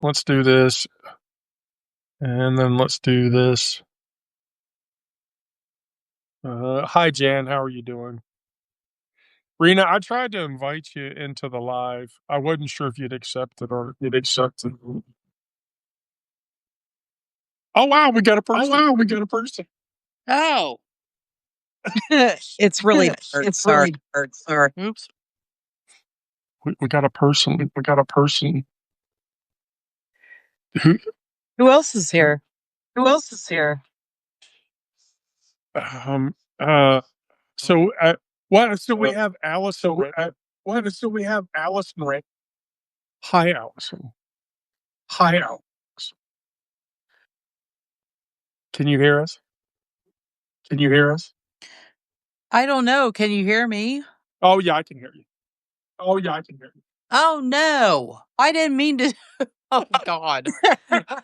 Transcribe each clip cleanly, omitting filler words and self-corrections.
Let's do this. And then let's do this. Hi, Jan. How are you doing? Rena, I tried to invite you into the live. I wasn't sure if you'd accept it or you'd accept it. Oh, wow. We got a person. Oh, wow. We got a person. Oh. It's really hard. Sorry. Sorry. Oops. We got a person. We got a person. Who else is here? Who else is here? So what? So we have Allison. What? So we have Allison. Right? Hi, Allison. Hi, Allison. Can you hear us? Can you hear us? I don't know. Can you hear me? Oh yeah, I can hear you. Oh yeah, I can hear you. Oh no. I didn't mean to. Oh God.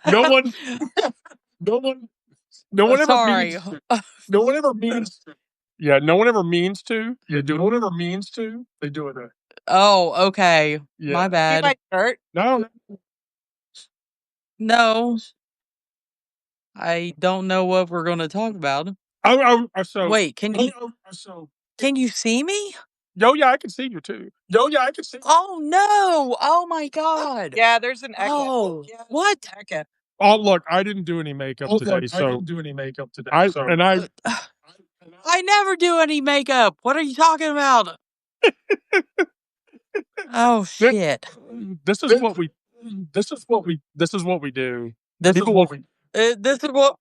No one. No one. No one ever Sorry. means to. No one ever means to. Yeah, no one ever means to. Yeah, no one ever means to. They do it. Oh, okay. Yeah. My bad. My shirt? No. No. I don't know what we're going to talk about. So Wait, can you see me? Yo, yeah, I can see you too. Yo, yeah, I can see. Oh no! Oh my God! Yeah, there's an echo. Oh, what? Echo. Oh look, I didn't do any makeup today. I didn't do any makeup today. I never do any makeup. What are you talking about? Oh shit! This is what we. This is what we. This is what we do. This is what we. This is what.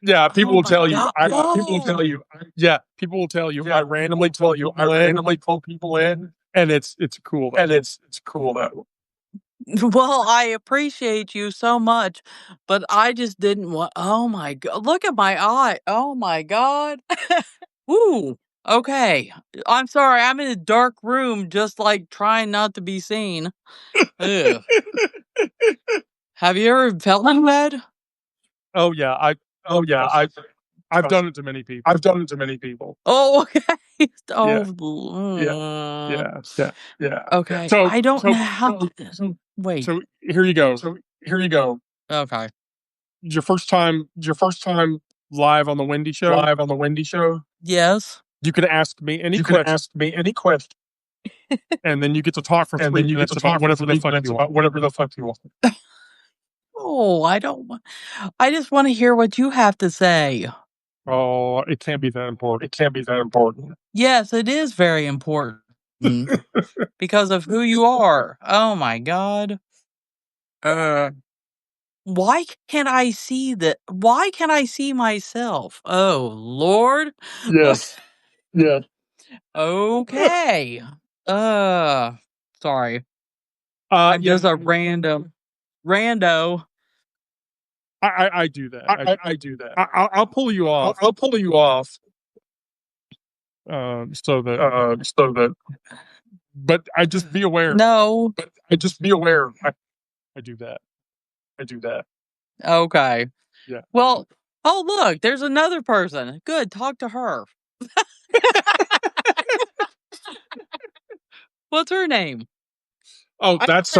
Yeah, people will tell you. People will tell you. Yeah, people will tell you. I randomly tell you. I randomly pull people in, and it's cool. And it's cool though. Well, I appreciate you so much, but I just didn't want. Oh my God! Look at my eye. Oh my God! Woo. Okay. I'm sorry. I'm in a dark room, just like trying not to be seen. Ugh. Have you ever felt that? Oh yeah, I've done it to many people. I've done it to many people. Oh, okay. Yeah. Okay. So I don't know how. Wait. So here you go. Okay. Your first time live on the Wendy show. Yes. You can ask me any question. And then you get to talk for 3 minutes about whatever the fuck you want. Oh, I don't want. I just want to hear what you have to say. Oh, it can't be that important. Yes, it is very important because of who you are. Oh my God. Why can't I see that? Why can't I see myself? Oh Lord. Yes. Yeah. Okay. Sorry. I'm just a rando. I do that. I do that. I'll pull you off. So that. But I just be aware. No. But I just be aware. I do that. Okay. Yeah. Well, oh look, there's another person. Good, talk to her. What's her name? Oh, that's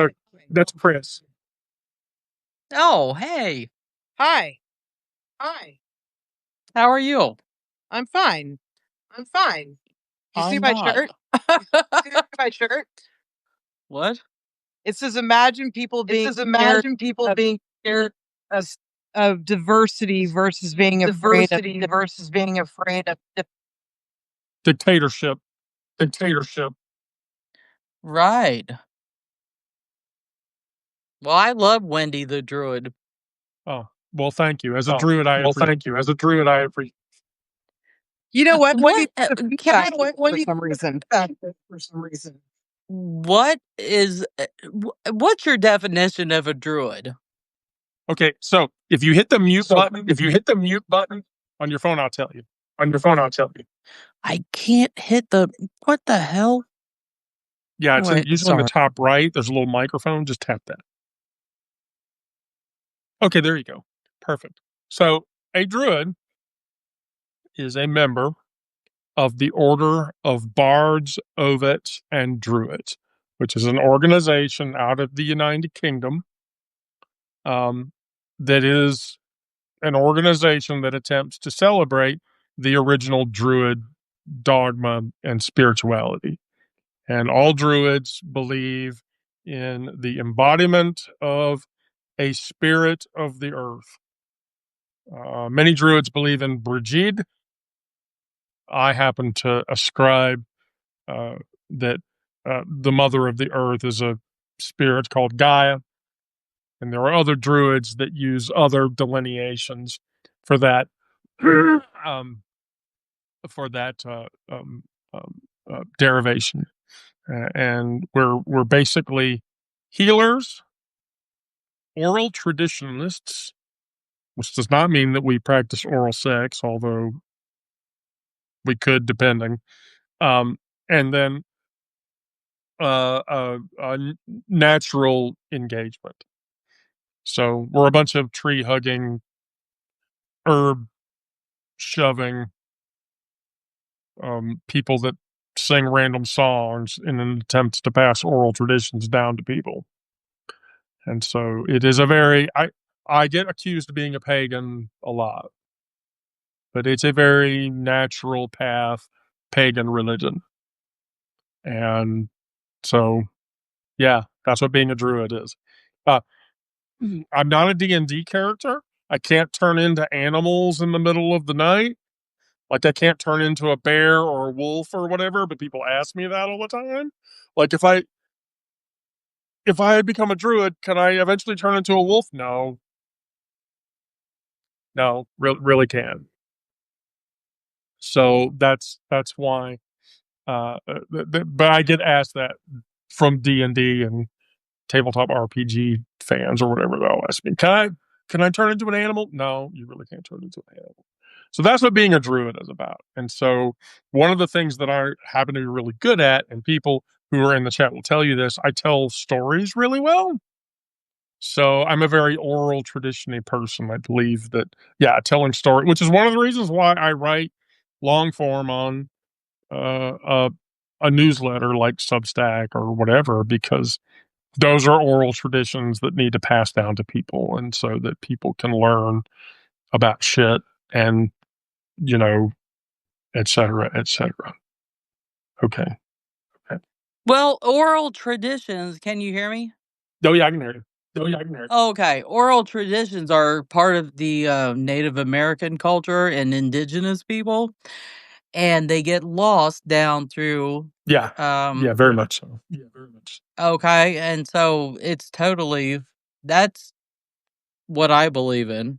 Chris. Oh, hey. Hi. How are you? I'm fine. You see my shirt? My shirt? What? It says imagine people being scared of diversity versus being afraid of Dictatorship. Right. Well, I love Wendy the Druid. Oh, well, thank you. As a druid, I appreciate. You know what? What? For some reason. What is? What's your definition of a druid? Okay, so if you hit the mute button on your phone, I'll tell you. I can't hit the. What the hell? Yeah, it's usually in the top right. There's a little microphone. Just tap that. Okay, there you go. Perfect. So a druid is a member of the Order of Bards, Ovets, and Druids, which is an organization out of the United Kingdom. that is an organization that attempts to celebrate the original Druid dogma and spirituality. And all Druids believe in the embodiment of a spirit of the earth. Many Druids believe in Brigid. I happen to ascribe that the mother of the earth is a spirit called Gaia, and there are other Druids that use other delineations for that. um, for that derivation, and we're basically healers, oral traditionalists, which does not mean that we practice oral sex, although we could, depending. And then natural engagement. So we're a bunch of tree hugging, herb shoving people that sing random songs in an attempt to pass oral traditions down to people. And so it is a very I get accused of being a pagan a lot, but it's a very natural path pagan religion. And so yeah, that's what being a druid is. Uh, I'm not a D&D character. I can't turn into animals in the middle of the night. Like I can't turn into a bear or a wolf or whatever, but people ask me that all the time. Like if I become a druid, can I eventually turn into a wolf? No. No, really can. So that's why but I get asked that from D&D and tabletop RPG fans or whatever. They'll ask me, can I turn into an animal? No, you really can't turn into an animal. So that's what being a druid is about. And so one of the things that I happen to be really good at, and people who are in the chat will tell you this, I tell stories really well. So I'm a very oral tradition person. I believe that, yeah, telling story, which is one of the reasons why I write long form on a newsletter like Substack or whatever, because those are oral traditions that need to pass down to people, and so that people can learn about shit and, you know, et cetera, et cetera. Okay. Well, oral traditions, can you hear me? Oh, yeah, I can hear you. Oh, yeah, I can hear you. Okay, oral traditions are part of the Native American culture and indigenous people, and they get lost down through. Yeah. Yeah, very much so. Yeah, very much. Okay, and so it's totally that's what I believe in.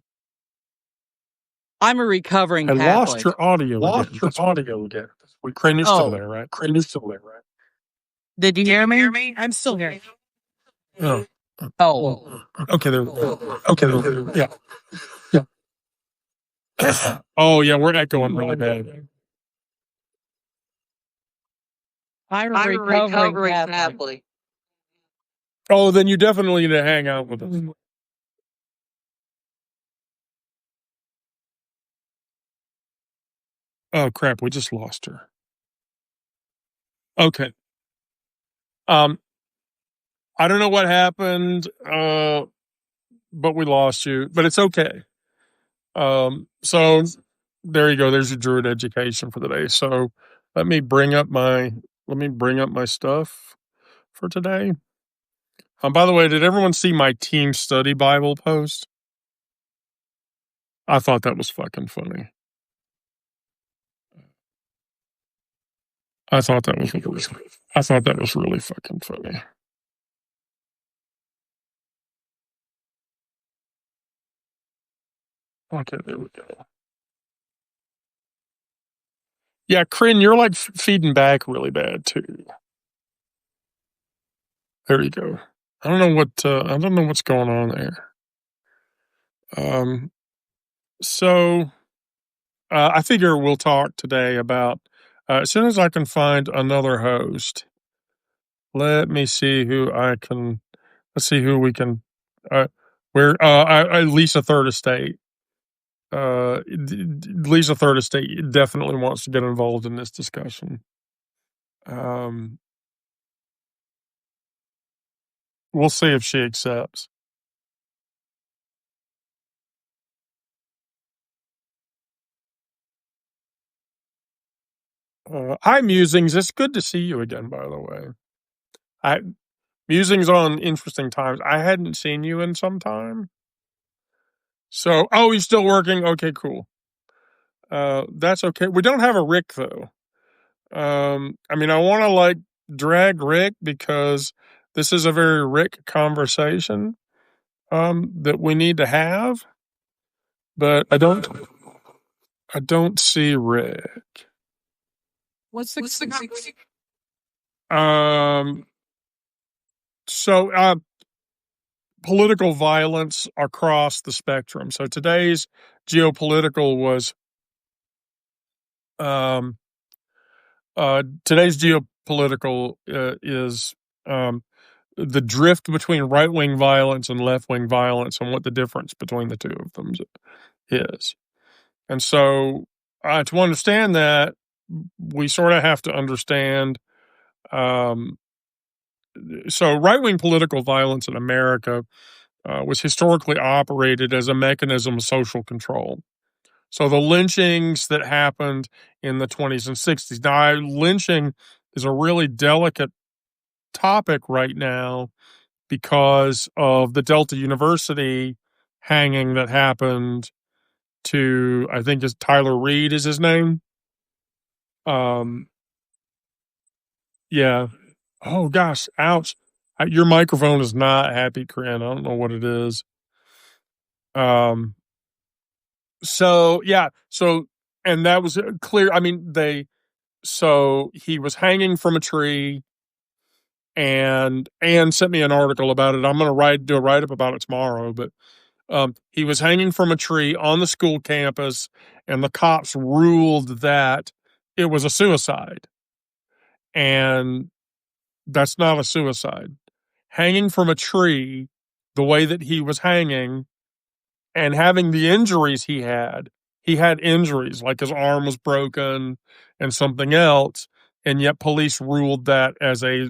I'm a recovering I lost Catholic. your audio again. Crane is still Oh, there, right? Crane is still there, right? did you hear me? I'm still here. Oh, Oh, okay. There. Okay. There. Yeah. Yeah. Oh, yeah. We're echoing really bad. I'm a recovering Catholic. Oh, then you definitely need to hang out with us. Oh crap, we just lost her. Okay. Um, I don't know what happened, but we lost you. But it's okay. So there you go. There's your druid education for the day. So let me bring up my stuff for today. By the way, did everyone see my team study Bible post? I thought that was fucking funny. I thought that was really fucking funny. Okay, there we go. Yeah, Corinne, you're like feeding back really bad too. There you go. I don't know what's going on there. So I figure we'll talk today about as soon as I can find another host. Let me see who I can. Let's see who we can. Where Lisa Third Estate. Lisa Third Estate definitely wants to get involved in this discussion. We'll see if she accepts. Hi, Musings. It's good to see you again, by the way. I Musings on interesting times. I hadn't seen you in some time. So, oh, he's still working. Okay, cool. That's okay. We don't have a Rick though. I mean, I want to like drag Rick because this is a very Rick conversation that we need to have, but I don't see Rick. What's the Um, so political violence across the spectrum. So today's geopolitical was um, today's geopolitical is um, the drift between right wing violence and left wing violence, and what the difference between the two of them is. And so, to understand that, we sort of have to understand. Um, so, right wing political violence in America was historically operated as a mechanism of social control. So the lynchings that happened in the 20s and 60s. Now, lynching is a really delicate topic right now because of the Delta University hanging that happened to, I think, is Tyler Reed is his name. Um, yeah. Oh gosh, ouch. Your microphone is not happy, Corinne. I don't know what it is. Um, so yeah, so and that was clear. I mean, so he was hanging from a tree, and Anne sent me an article about it. I'm going to do a write up about it tomorrow. But he was hanging from a tree on the school campus, and the cops ruled that it was a suicide, and that's not a suicide. Hanging from a tree, the way that he was hanging, and having the injuries he had injuries like his arm was broken and something else, and yet police ruled that as a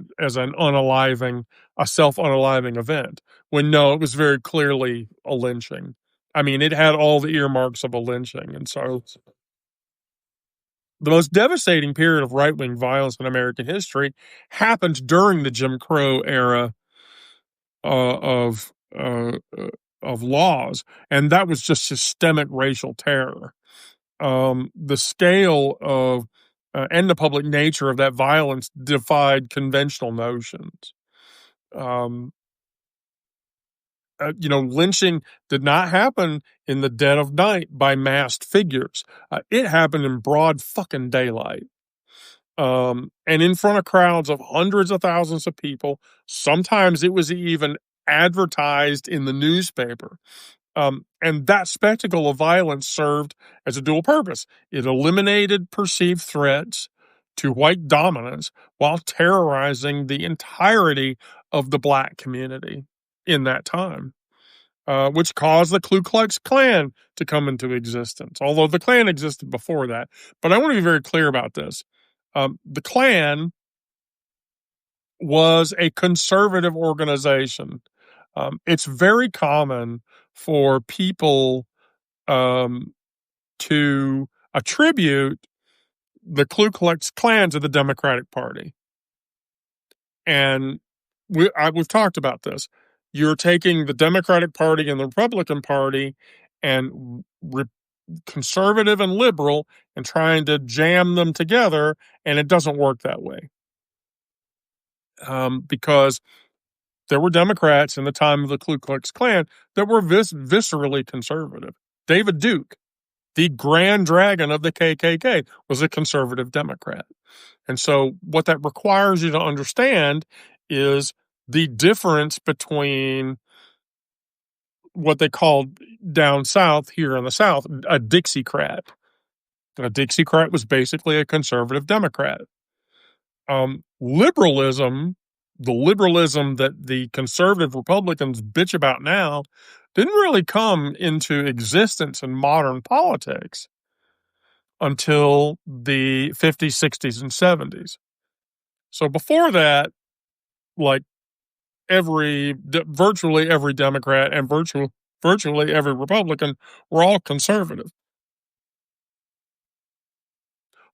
self unaliving event, when no, it was very clearly a lynching. I mean, it had all the earmarks of a lynching. And so the most devastating period of right-wing violence in American history happened during the Jim Crow era uh, of uh, uh, of laws, and that was just systemic racial terror. The scale of and the public nature of that violence defied conventional notions. Um, Lynching did not happen in the dead of night by masked figures. It happened in broad fucking daylight. And in front of crowds of hundreds of thousands of people. Sometimes it was even advertised in the newspaper. And that spectacle of violence served as a dual purpose. It eliminated perceived threats to white dominance while terrorizing the entirety of the black community in that time, which caused the Ku Klux Klan to come into existence, although the Klan existed before that. But I want to be very clear about this. The Klan was a conservative organization. It's very common for people to attribute the Ku Klux Klan to the Democratic Party. And we've talked about this. You're taking the Democratic Party and the Republican Party and conservative and liberal and trying to jam them together, and it doesn't work that way. Because there were Democrats in the time of the Ku Klux Klan that were viscerally conservative. David Duke, the grand dragon of the KKK, was a conservative Democrat. And so what that requires you to understand is the difference between what they called down south, here in the South, a Dixiecrat. A Dixiecrat was basically a conservative Democrat. Liberalism, the liberalism that the conservative Republicans bitch about now, didn't really come into existence in modern politics until the 50s, 60s, and 70s. So before that, like virtually every Democrat and virtually every Republican were all conservative.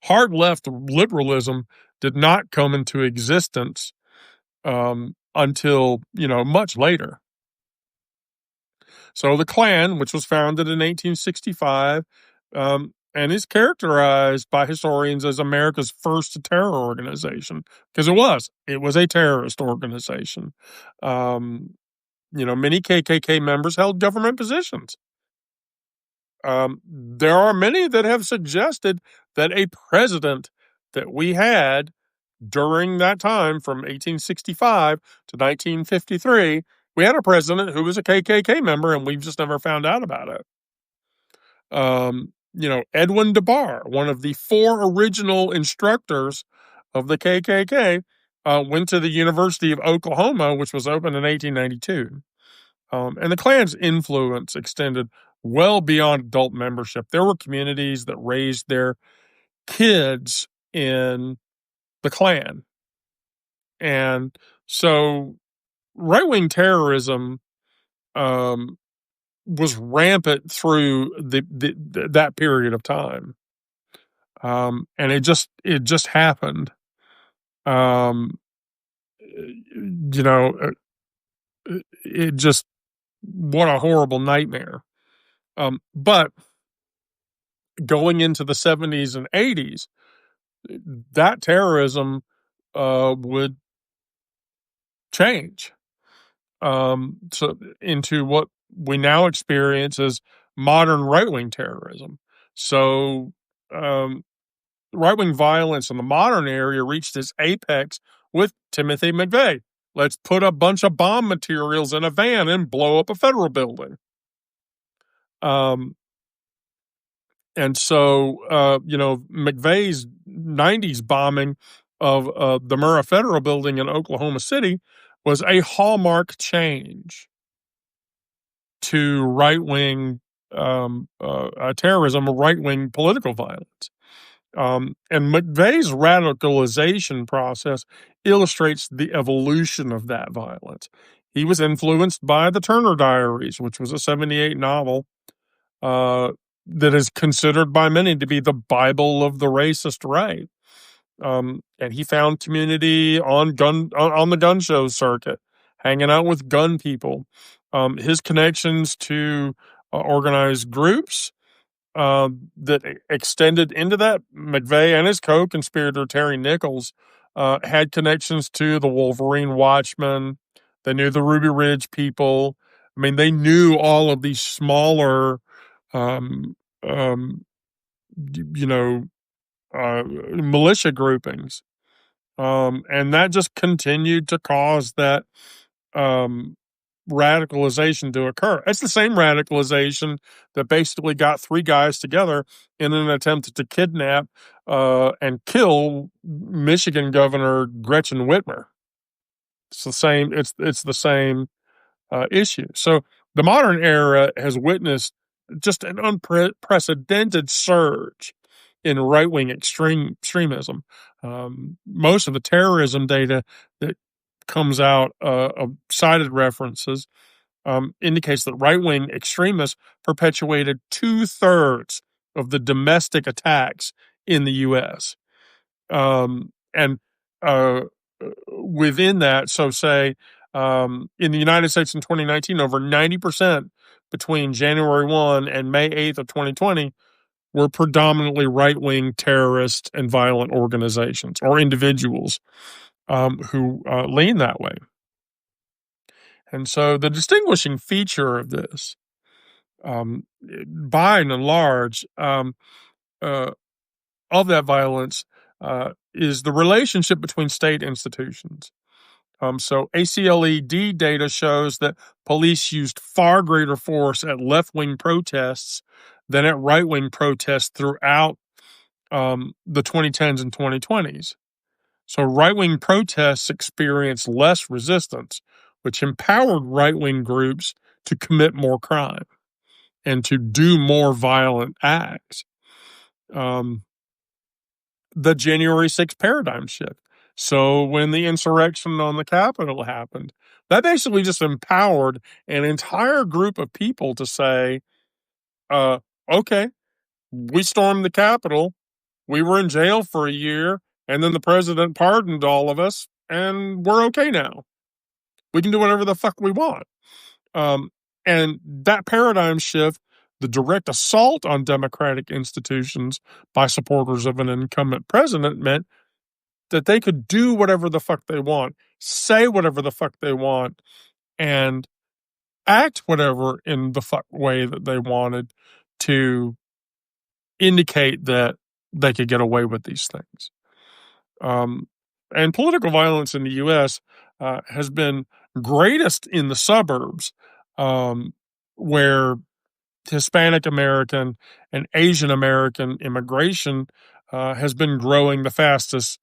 hard left liberalism did not come into existence until much later. So the Klan, which was founded in 1865, and is characterized by historians as America's first terror organization, because it was a terrorist organization. Many KKK members held government positions. There are many that have suggested that a president that we had during that time from 1865 to 1953, we had a president who was a KKK member, and we've just never found out about it. Edwin DeBar, one of the 4 original instructors of the KKK, went to the University of Oklahoma, which was opened in 1892. And the Klan's influence extended well beyond adult membership. There were communities that raised their kids in the Klan. And so right-wing terrorism was rampant through that period of time. And it just happened. It just, what a horrible nightmare. But going into the 70s and 80s, that terrorism would change so into what we now experience as modern right-wing terrorism. So right-wing violence in the modern area reached its apex with Timothy McVeigh. Let's put a bunch of bomb materials in a van and blow up a federal building. And so, McVeigh's 90s bombing of the Murrah Federal Building in Oklahoma City was a hallmark change to right-wing terrorism, right-wing political violence. And McVeigh's radicalization process illustrates the evolution of that violence. He was influenced by the Turner Diaries, which was a 1978 novel that is considered by many to be the Bible of the racist right. And he found community on the gun show circuit, hanging out with gun people. His connections to organized groups that extended into that. McVeigh and his co-conspirator Terry Nichols had connections to the Wolverine Watchmen. They knew the Ruby Ridge people. I mean, they knew all of these smaller militia groupings. And that just continued to cause that radicalization to occur. It's the same radicalization that basically got 3 guys together in an attempt to kidnap and kill Michigan Governor Gretchen Whitmer. It's the same. It's the same issue. So the modern era has witnessed just an unprecedented surge in right-wing extremism. Most of the terrorism data that comes out of cited references indicates that right-wing extremists perpetuated 2/3 of the domestic attacks in the U.S. And within that, so say in the United States in 2019, over 90% between January 1 and May 8th of 2020 were predominantly right-wing terrorist and violent organizations or individuals who lean that way. And so the distinguishing feature of this, by and large, of that violence is the relationship between state institutions. So ACLED data shows that police used far greater force at left-wing protests than at right-wing protests throughout the 2010s and 2020s. So right-wing protests experienced less resistance, which empowered right-wing groups to commit more crime and to do more violent acts. The January 6th paradigm shift. So when the insurrection on the Capitol happened, that basically just empowered an entire group of people to say, okay, we stormed the Capitol. we were in jail for a year, and then the president pardoned all of us, and we're okay now. We can do whatever the fuck we want. And that paradigm shift, the direct assault on democratic institutions by supporters of an incumbent president, meant that they could do whatever the fuck they want, say whatever the fuck they want, and act whatever in the fuck way that they wanted to indicate that they could get away with these things. And political violence in the U.S. Has been greatest in the suburbs, where Hispanic American and Asian American immigration has been growing the fastest,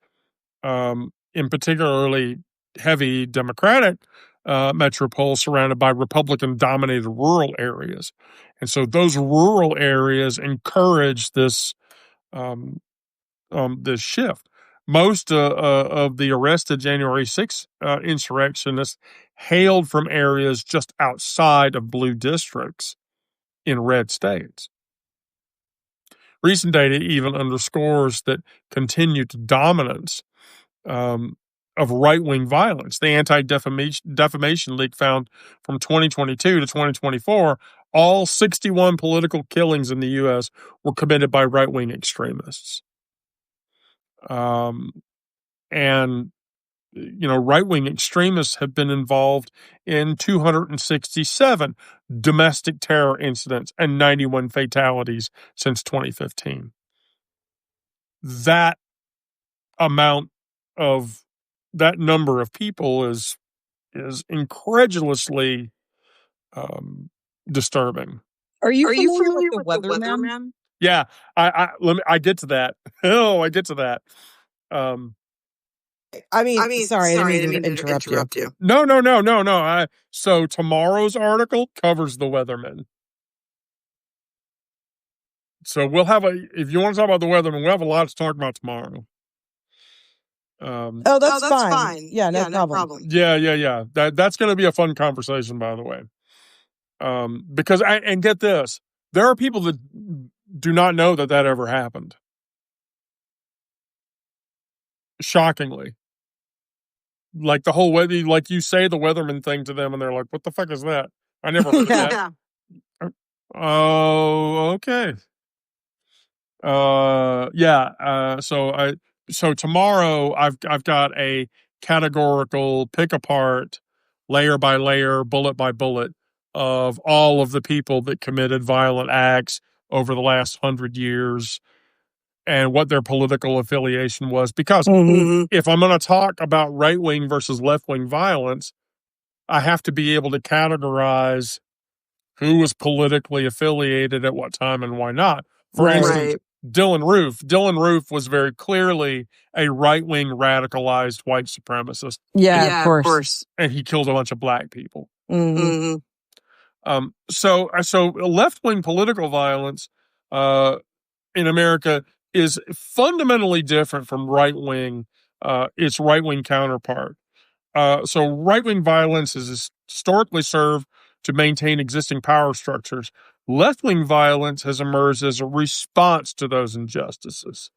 in particularly heavy Democratic metropoles surrounded by Republican-dominated rural areas. And so those rural areas encourage this this shift. Most of the arrested January 6th insurrectionists hailed from areas just outside of blue districts in red states. Recent data even underscores that continued dominance of right-wing violence. The Anti-Defamation League found from 2022 to 2024, all 61 political killings in the U.S. were committed by right-wing extremists. And right-wing extremists have been involved in 267 domestic terror incidents and 91 fatalities since 2015. That number of people is incredulously disturbing. Are you familiar with the weatherman? Yeah, I get to that. I get to that. I mean, sorry, I didn't mean to interrupt you. No. So tomorrow's article covers the weatherman. So we'll have if you want to talk about the weatherman, we'll have a lot to talk about tomorrow. That's fine. Yeah, no problem. Yeah. That's going to be a fun conversation, by the way. Because and get this, there are people that do not know that ever happened. Shockingly. Like the whole weather, like you say the weatherman thing to them, and they're like, "What the fuck is that? I never heard of that." Oh, okay. So tomorrow I've got a categorical pick apart, layer by layer, bullet by bullet of all of the people that committed violent acts over the last 100 years and what their political affiliation was. Because if I'm going to talk about right-wing versus left-wing violence, I have to be able to categorize who was politically affiliated at what time and why not. For instance, Dylan Roof was very clearly a right-wing radicalized white supremacist. Yeah, of course. And he killed a bunch of black people. So left-wing political violence in America is fundamentally different from right-wing, its right-wing counterpart. So right-wing violence is historically served to maintain existing power structures. Left-wing violence has emerged as a response to those injustices.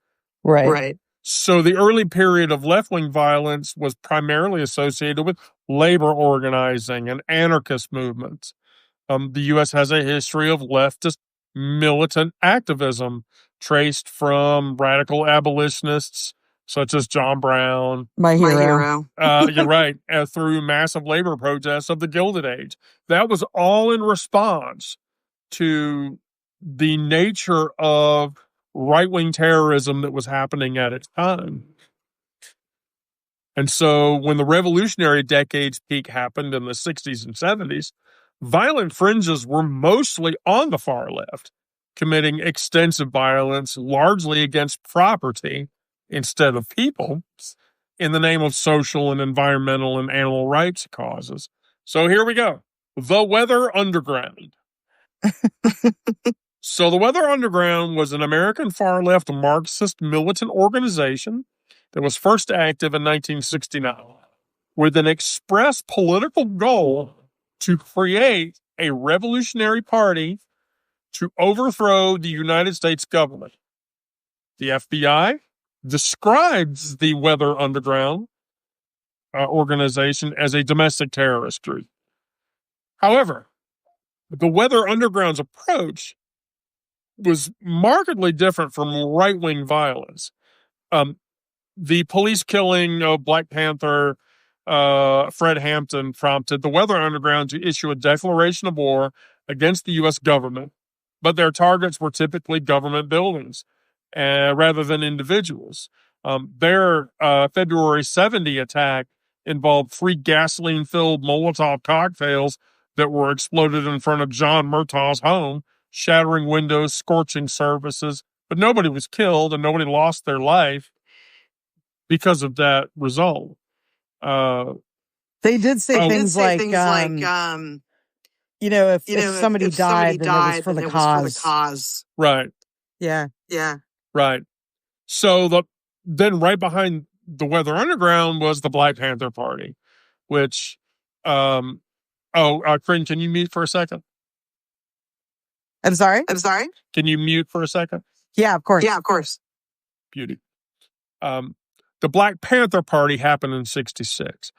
Right. So the early period of left-wing violence was primarily associated with labor organizing and anarchist movements. The U.S. has a history of leftist militant activism traced from radical abolitionists such as John Brown. My hero. You're right. Through massive labor protests of the Gilded Age. That was all in response to the nature of right-wing terrorism that was happening at its time. And so when the revolutionary decades peak happened in the 60s and 70s, violent fringes were mostly on the far left, committing extensive violence largely against property instead of people in the name of social and environmental and animal rights causes. So here we go. The Weather Underground. So the Weather Underground was an American far-left Marxist militant organization that was first active in 1969 with an express political goal to create a revolutionary party to overthrow the United States government. The FBI describes the Weather Underground organization as a domestic terrorist group. However, the Weather Underground's approach was markedly different from right-wing violence. The police killing of Black Panther, Fred Hampton, prompted the Weather Underground to issue a declaration of war against the U.S. government, but their targets were typically government buildings rather than individuals. Their February 70 attack involved 3 gasoline-filled Molotov cocktails that were exploded in front of John Murtaugh's home, shattering windows, scorching surfaces, but nobody was killed and nobody lost their life because of that result. They did say things like, if somebody died, then it was for the cause. Right. Yeah. Right. So then right behind the Weather Underground was the Black Panther Party, which, Corinne, can you mute for a second? I'm sorry? Can you mute for a second? Yeah, of course. Beauty. The Black Panther Party happened in 1966.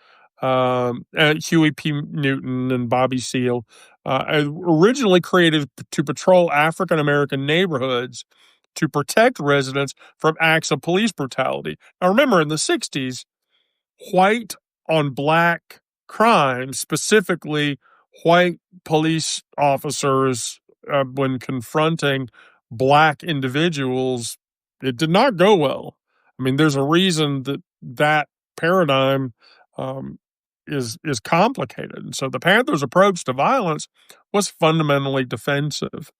Huey P. Newton and Bobby Seale originally created to patrol African American neighborhoods to protect residents from acts of police brutality. Now, remember, in the 60s, white on black crime, specifically white police officers, when confronting black individuals, it did not go well. I mean, there's a reason that paradigm is complicated. And so the Panthers' approach to violence was fundamentally defensive.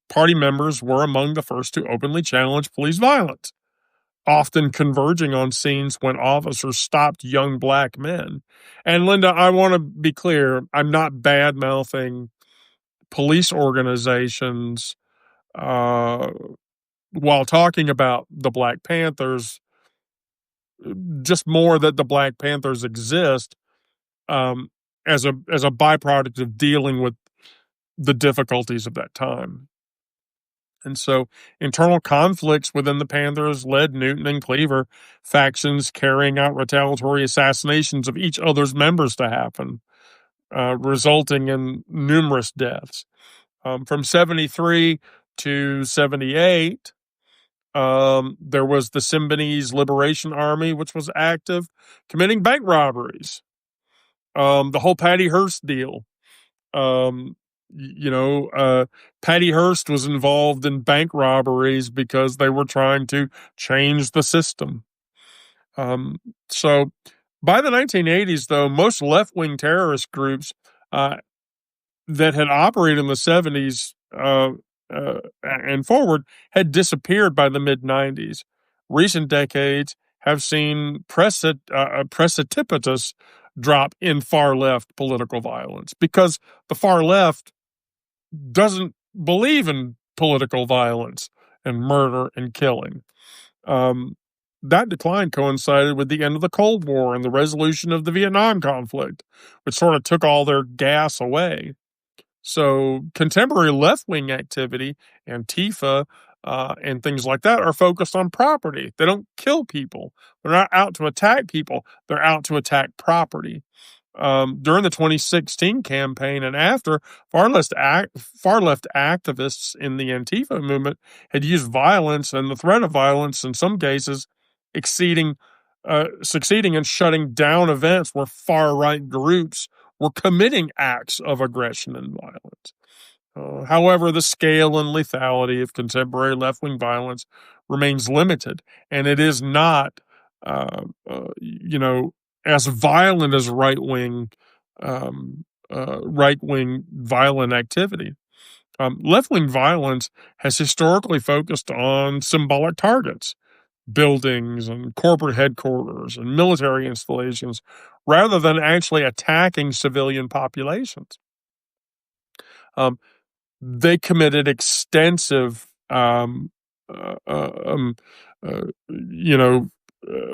Party members were among the first to openly challenge police violence, often converging on scenes when officers stopped young black men. And Linda, I want to be clear, I'm not bad-mouthing police organizations while talking about the Black Panthers, just more that the Black Panthers exist as a byproduct of dealing with the difficulties of that time. And so internal conflicts within the Panthers led Newton and Cleaver factions carrying out retaliatory assassinations of each other's members to happen, resulting in numerous deaths. From 73 to 78, there was the Symbionese Liberation Army, which was active, committing bank robberies. The whole Patty Hearst deal. Patty Hearst was involved in bank robberies because they were trying to change the system. So by the 1980s, though, most left-wing terrorist groups that had operated in the 70s and forward had disappeared by the mid-90s. Recent decades have seen precipitous drop in far-left political violence because the far left doesn't believe in political violence and murder and killing. That decline coincided with the end of the Cold War and the resolution of the Vietnam conflict, which sort of took all their gas away. So contemporary left-wing activity, Antifa, and things like that are focused on property. They don't kill people. They're not out to attack people. They're out to attack property. During the 2016 campaign and after, far left activists in the Antifa movement had used violence and the threat of violence in some cases succeeding in shutting down events where far-right groups were committing acts of aggression and violence. However, the scale and lethality of contemporary left-wing violence remains limited, and it is not, as violent as right-wing violent activity. Left-wing violence has historically focused on symbolic targets, buildings and corporate headquarters and military installations, rather than actually attacking civilian populations. They committed extensive,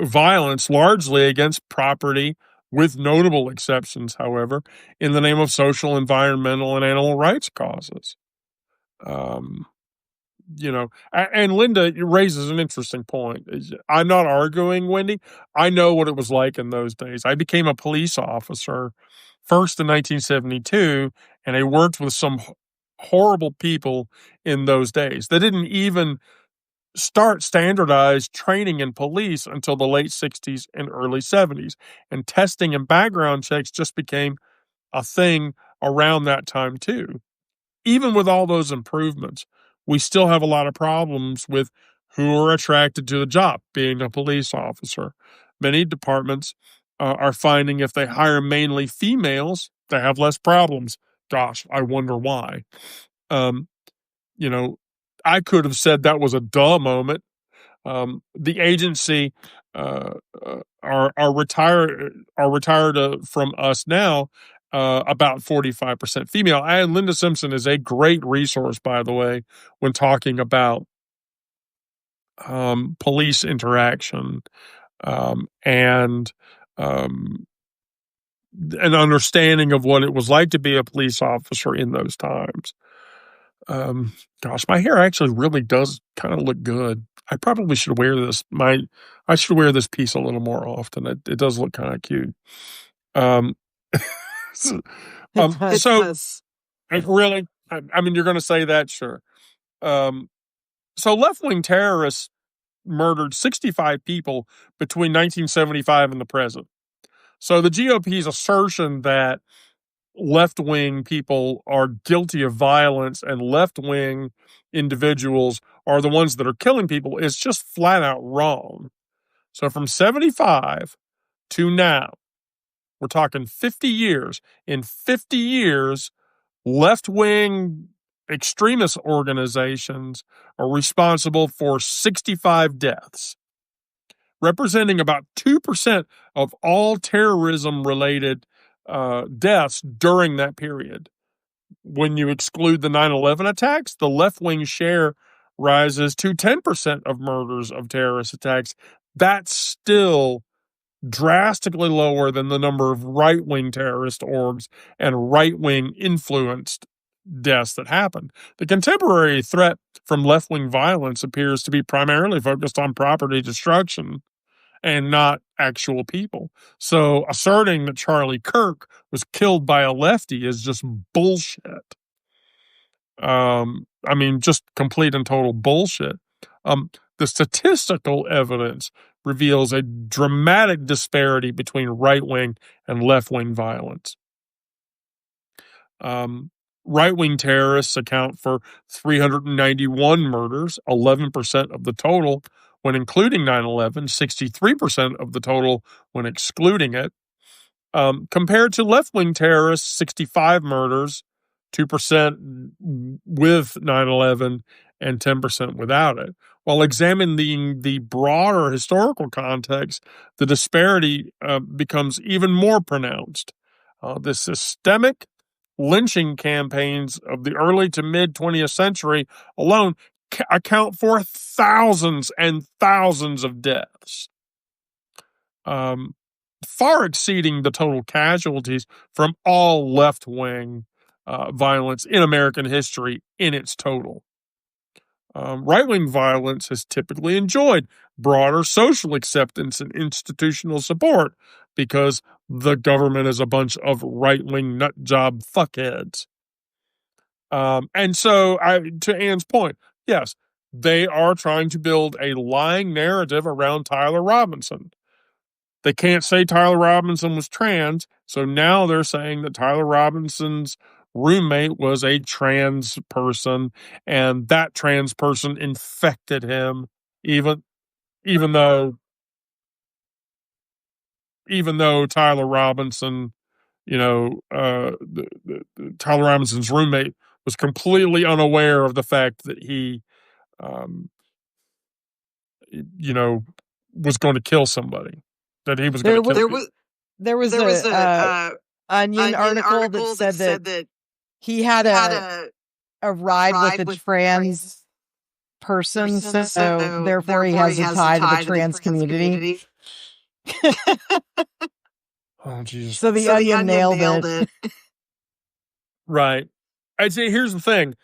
violence, largely against property, with notable exceptions, however, in the name of social, environmental, and animal rights causes. and Linda raises an interesting point. I'm not arguing, Wendy. I know what it was like in those days. I became a police officer first in 1972, and I worked with some horrible people in those days. They didn't even start standardized training in police until the late 60s and early 70s. And testing and background checks just became a thing around that time, too. Even with all those improvements, we still have a lot of problems with who are attracted to the job, being a police officer. Many departments are finding if they hire mainly females, they have less problems. Gosh, I wonder why. Um, I could have said that was a duh moment. The agency are retired from us now. About 45% female. And Linda Simpson is a great resource, by the way, when talking about police interaction and an understanding of what it was like to be a police officer in those times. Gosh, my hair actually really does kind of look good. I probably should wear this. I should wear this piece a little more often. It does look kind of cute. So, really, I mean, you're going to say that, sure. So left-wing terrorists murdered 65 people between 1975 and the present. So the GOP's assertion that left-wing people are guilty of violence and left-wing individuals are the ones that are killing people is just flat out wrong. So from 75 to now, we're talking 50 years. In 50 years, left-wing extremist organizations are responsible for 65 deaths, representing about 2% of all terrorism-related deaths during that period. When you exclude the 9/11 attacks, the left-wing share rises to 10% of murders of terrorist attacks. That's still drastically lower than the number of right-wing terrorist orgs and right-wing influenced deaths that happened. The contemporary threat from left-wing violence appears to be primarily focused on property destruction and not actual people. So asserting that Charlie Kirk was killed by a lefty is just bullshit. I mean, just complete and total bullshit. The statistical evidence reveals a dramatic disparity between right-wing and left-wing violence. Right-wing terrorists account for 391 murders, 11% of the total when including 9/11, 63% of the total when excluding it. Compared to left-wing terrorists, 65 murders, 2% with 9/11 and 10% without it. While examining the broader historical context, the disparity becomes even more pronounced. The systemic lynching campaigns of the early to mid 20th century alone account for thousands and thousands of deaths, far exceeding the total casualties from all left-wing violence in American history in its total. Right-wing violence has typically enjoyed broader social acceptance and institutional support because the government is a bunch of right-wing nutjob fuckheads. And so, to Anne's point, yes, they are trying to build a lying narrative around Tyler Robinson. They can't say Tyler Robinson was trans, so now they're saying that Tyler Robinson's roommate was a trans person, and that trans person infected him, even though Tyler Robinson, Tyler Robinson's roommate was completely unaware of the fact that he, was going to kill somebody. That he was going to kill. There was a Onion article that said that he had a ride with a trans person, so therefore he has a tie to the trans community. Oh, Jesus. So the Onion nailed it. Right. I'd say here's the thing.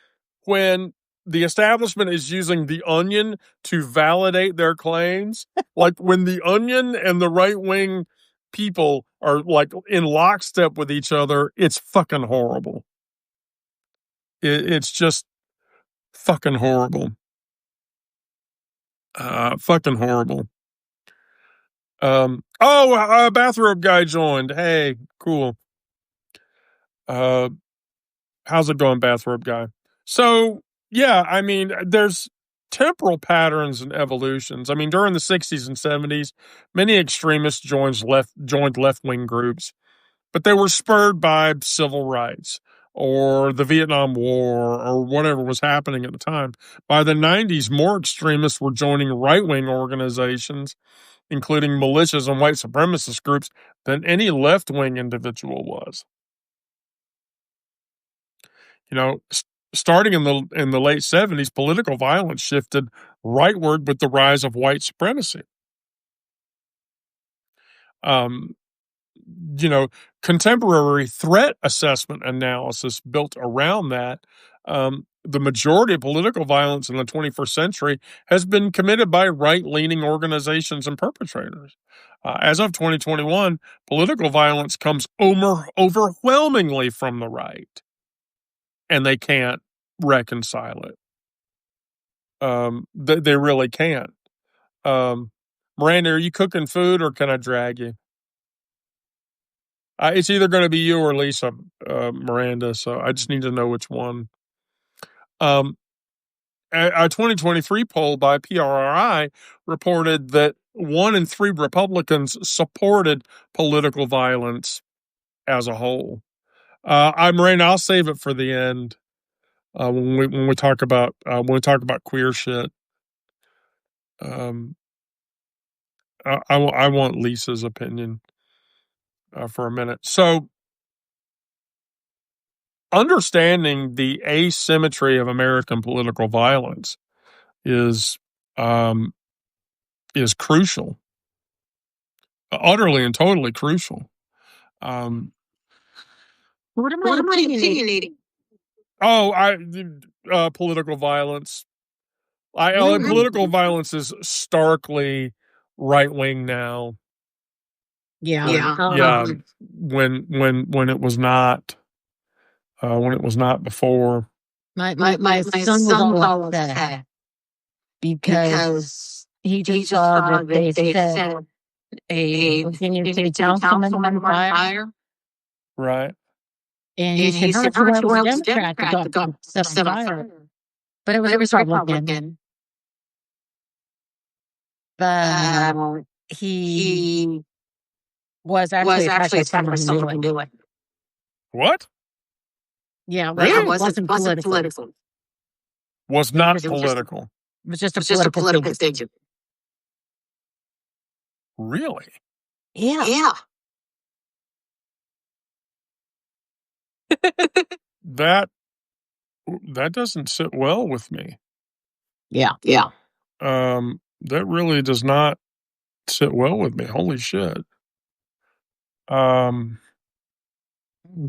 When the establishment is using The Onion to validate their claims. Like when The Onion and the right-wing people are like in lockstep with each other, it's fucking horrible. It's just fucking horrible. Fucking horrible. Bathrobe guy joined. Hey, cool. How's it going, bathrobe guy? So, yeah, I mean, there's temporal patterns and evolutions. I mean, during the 60s and 70s, many extremists joined left-wing groups, but they were spurred by civil rights or the Vietnam War or whatever was happening at the time. By the 90s, more extremists were joining right-wing organizations, including militias and white supremacist groups, than any left-wing individual was. You know, starting in the late 70s, political violence shifted rightward with the rise of white supremacy. You know, contemporary threat assessment analysis built around that. The majority of political violence in the 21st century has been committed by right-leaning organizations and perpetrators. As of 2021, political violence comes overwhelmingly from the right, and they can't reconcile it. They really can't. Miranda, are you cooking food or can I drag you? It's either going to be you or Lisa, Miranda. So I just need to know which one. A 2023 poll by PRI reported that 1 in 3 Republicans supported political violence as a whole. Miranda, I'll save it for the end when we talk about queer shit. I want Lisa's opinion for a minute. So, understanding the asymmetry of American political violence is crucial, utterly and totally crucial. What am I opinionating? Political violence. Political violence is starkly right wing now. Yeah. When it was not. When it was not before. My son was all upset because he just saw that they set a Virginia City Councilman on fire. Right. And he said, "Well, it was a Democrat that got set on fire." But it was Republican. But he was actually attacked by someone who knew it. What? Yeah, really? It wasn't political. Was not political. It was just a political figure. Really? Yeah. That doesn't sit well with me. Yeah. That really does not sit well with me. Holy shit.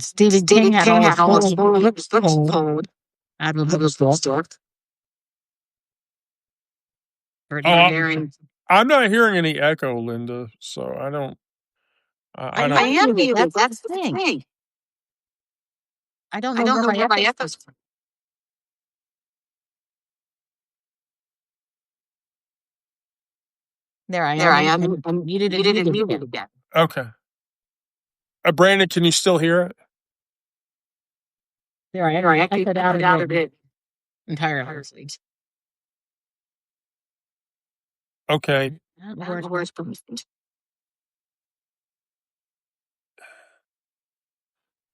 Stephen King had all his books pulled out of the bookstore. I'm not hearing any echo, Linda, so I don't. I am muted. That's the thing. I don't know where my echo's from. There I am. I'm muted again. Okay. Brandon, can you still hear it? There I am. I echoed out of it entirely. Okay.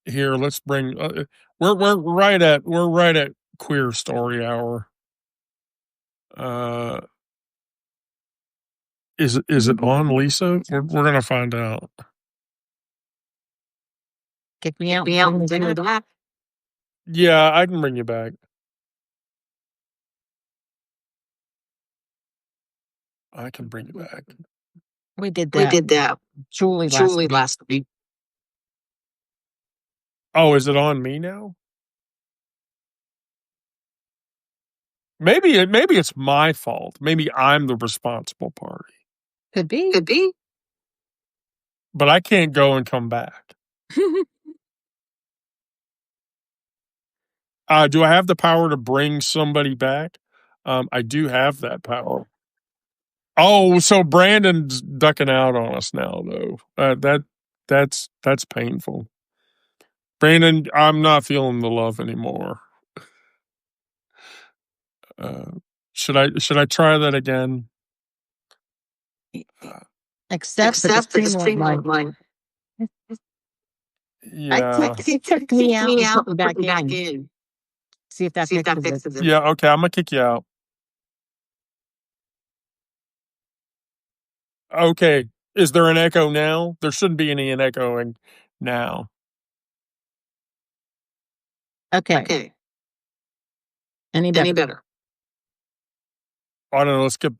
Here, let's bring. We're right at Queer Story Hour. Is it on, Lisa? We're gonna find out. Kick me out. Yeah, I can bring you back. I can bring you back. We did that. Julie last week. Oh, is it on me now? Maybe it's my fault. Maybe I'm the responsible party. Could be. But I can't go and come back. Do I have the power to bring somebody back? I do have that power. Oh, so Brandon's ducking out on us now, though. That's painful. Brandon, I'm not feeling the love anymore. Should I try that again? Except that the stream won't mind. Yeah. He took me out and put me back in. See if that fixes it. Yeah, okay, I'm gonna kick you out. Okay. Is there an echo now? There shouldn't be any echoing now. Okay. Any better? I don't know. Let's get.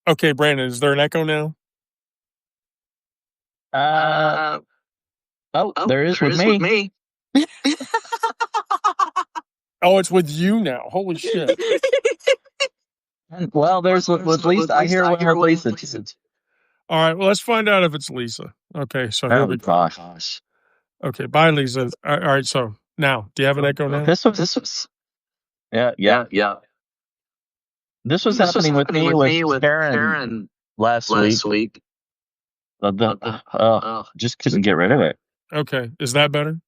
Okay, Brandon, is there an echo now? There is with me. Oh, it's with you now. Holy shit. Well, there's with Lisa. I hear with Lisa too. All right, well, let's find out if it's Lisa. Okay, so here we go. Gosh. Okay, bye, Lisa. All right, so now, do you have an echo now? This was. Yeah. This was happening with me with Karen last week. Just couldn't get rid of it. Okay, is that better?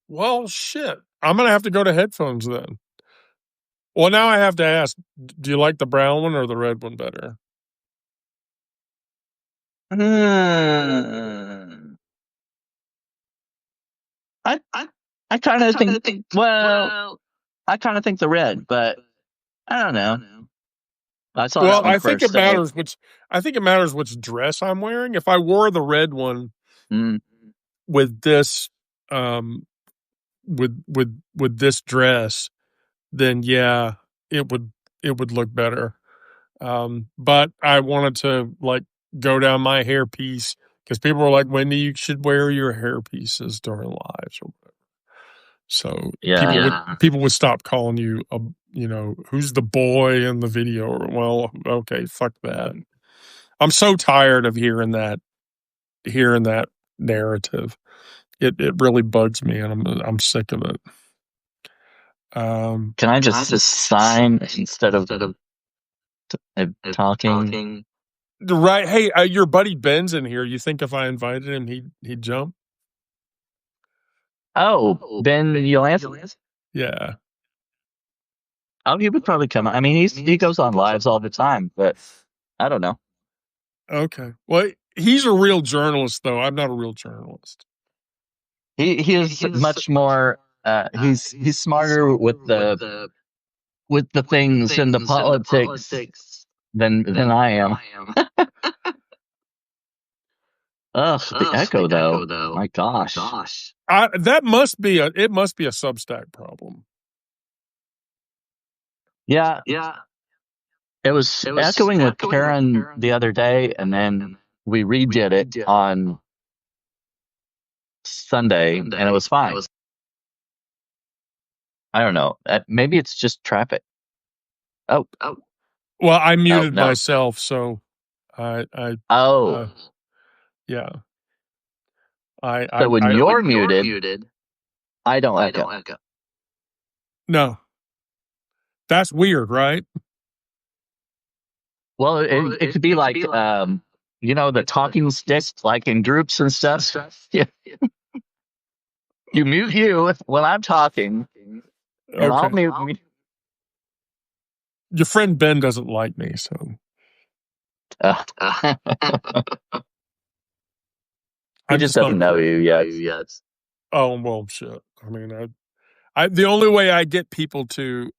Well, shit. I'm going to have to go to headphones then. Well, now I have to ask, do you like the brown one or the red one better? I kind of think. Well, I kind of think the red, but I don't know. I think it matters which dress I'm wearing. If I wore the red one with this, with this dress, then yeah, it would look better. But I wanted to like go down my hairpiece because people were like, Wendy, you should wear your hairpieces during lives or whatever. So people would stop calling you, who's the boy in the video? Or, well, okay, fuck that. I'm so tired of hearing that narrative. It really bugs me, and I'm sick of it. Can I just sign instead of talking? Right. Hey, your buddy Ben's in here. You think if I invited him, he'd jump? Oh, Ben Yolance? Yeah. Oh, he would probably come. I mean, he goes on lives all the time, but I don't know. Okay. Well, he's a real journalist, though. I'm not a real journalist. He is much more. He's smarter with the things and the politics than I am. Ugh, the echo though. My gosh. It must be a Substack problem. Yeah. It was echoing with Karen the other day, and then we redid it on Sunday, and it was fine. I don't know. Maybe it's just traffic. Oh. Well, I muted myself, so I. Yeah. So when you're muted, I don't echo. No. That's weird, right? Well, it could be like, the talking sticks, like in groups and stuff. Yeah. You mute you when I'm talking, and I'll mute me. Your friend Ben doesn't like me, so. He just doesn't know you yet. Oh, well, shit. I mean, the only way I get people to,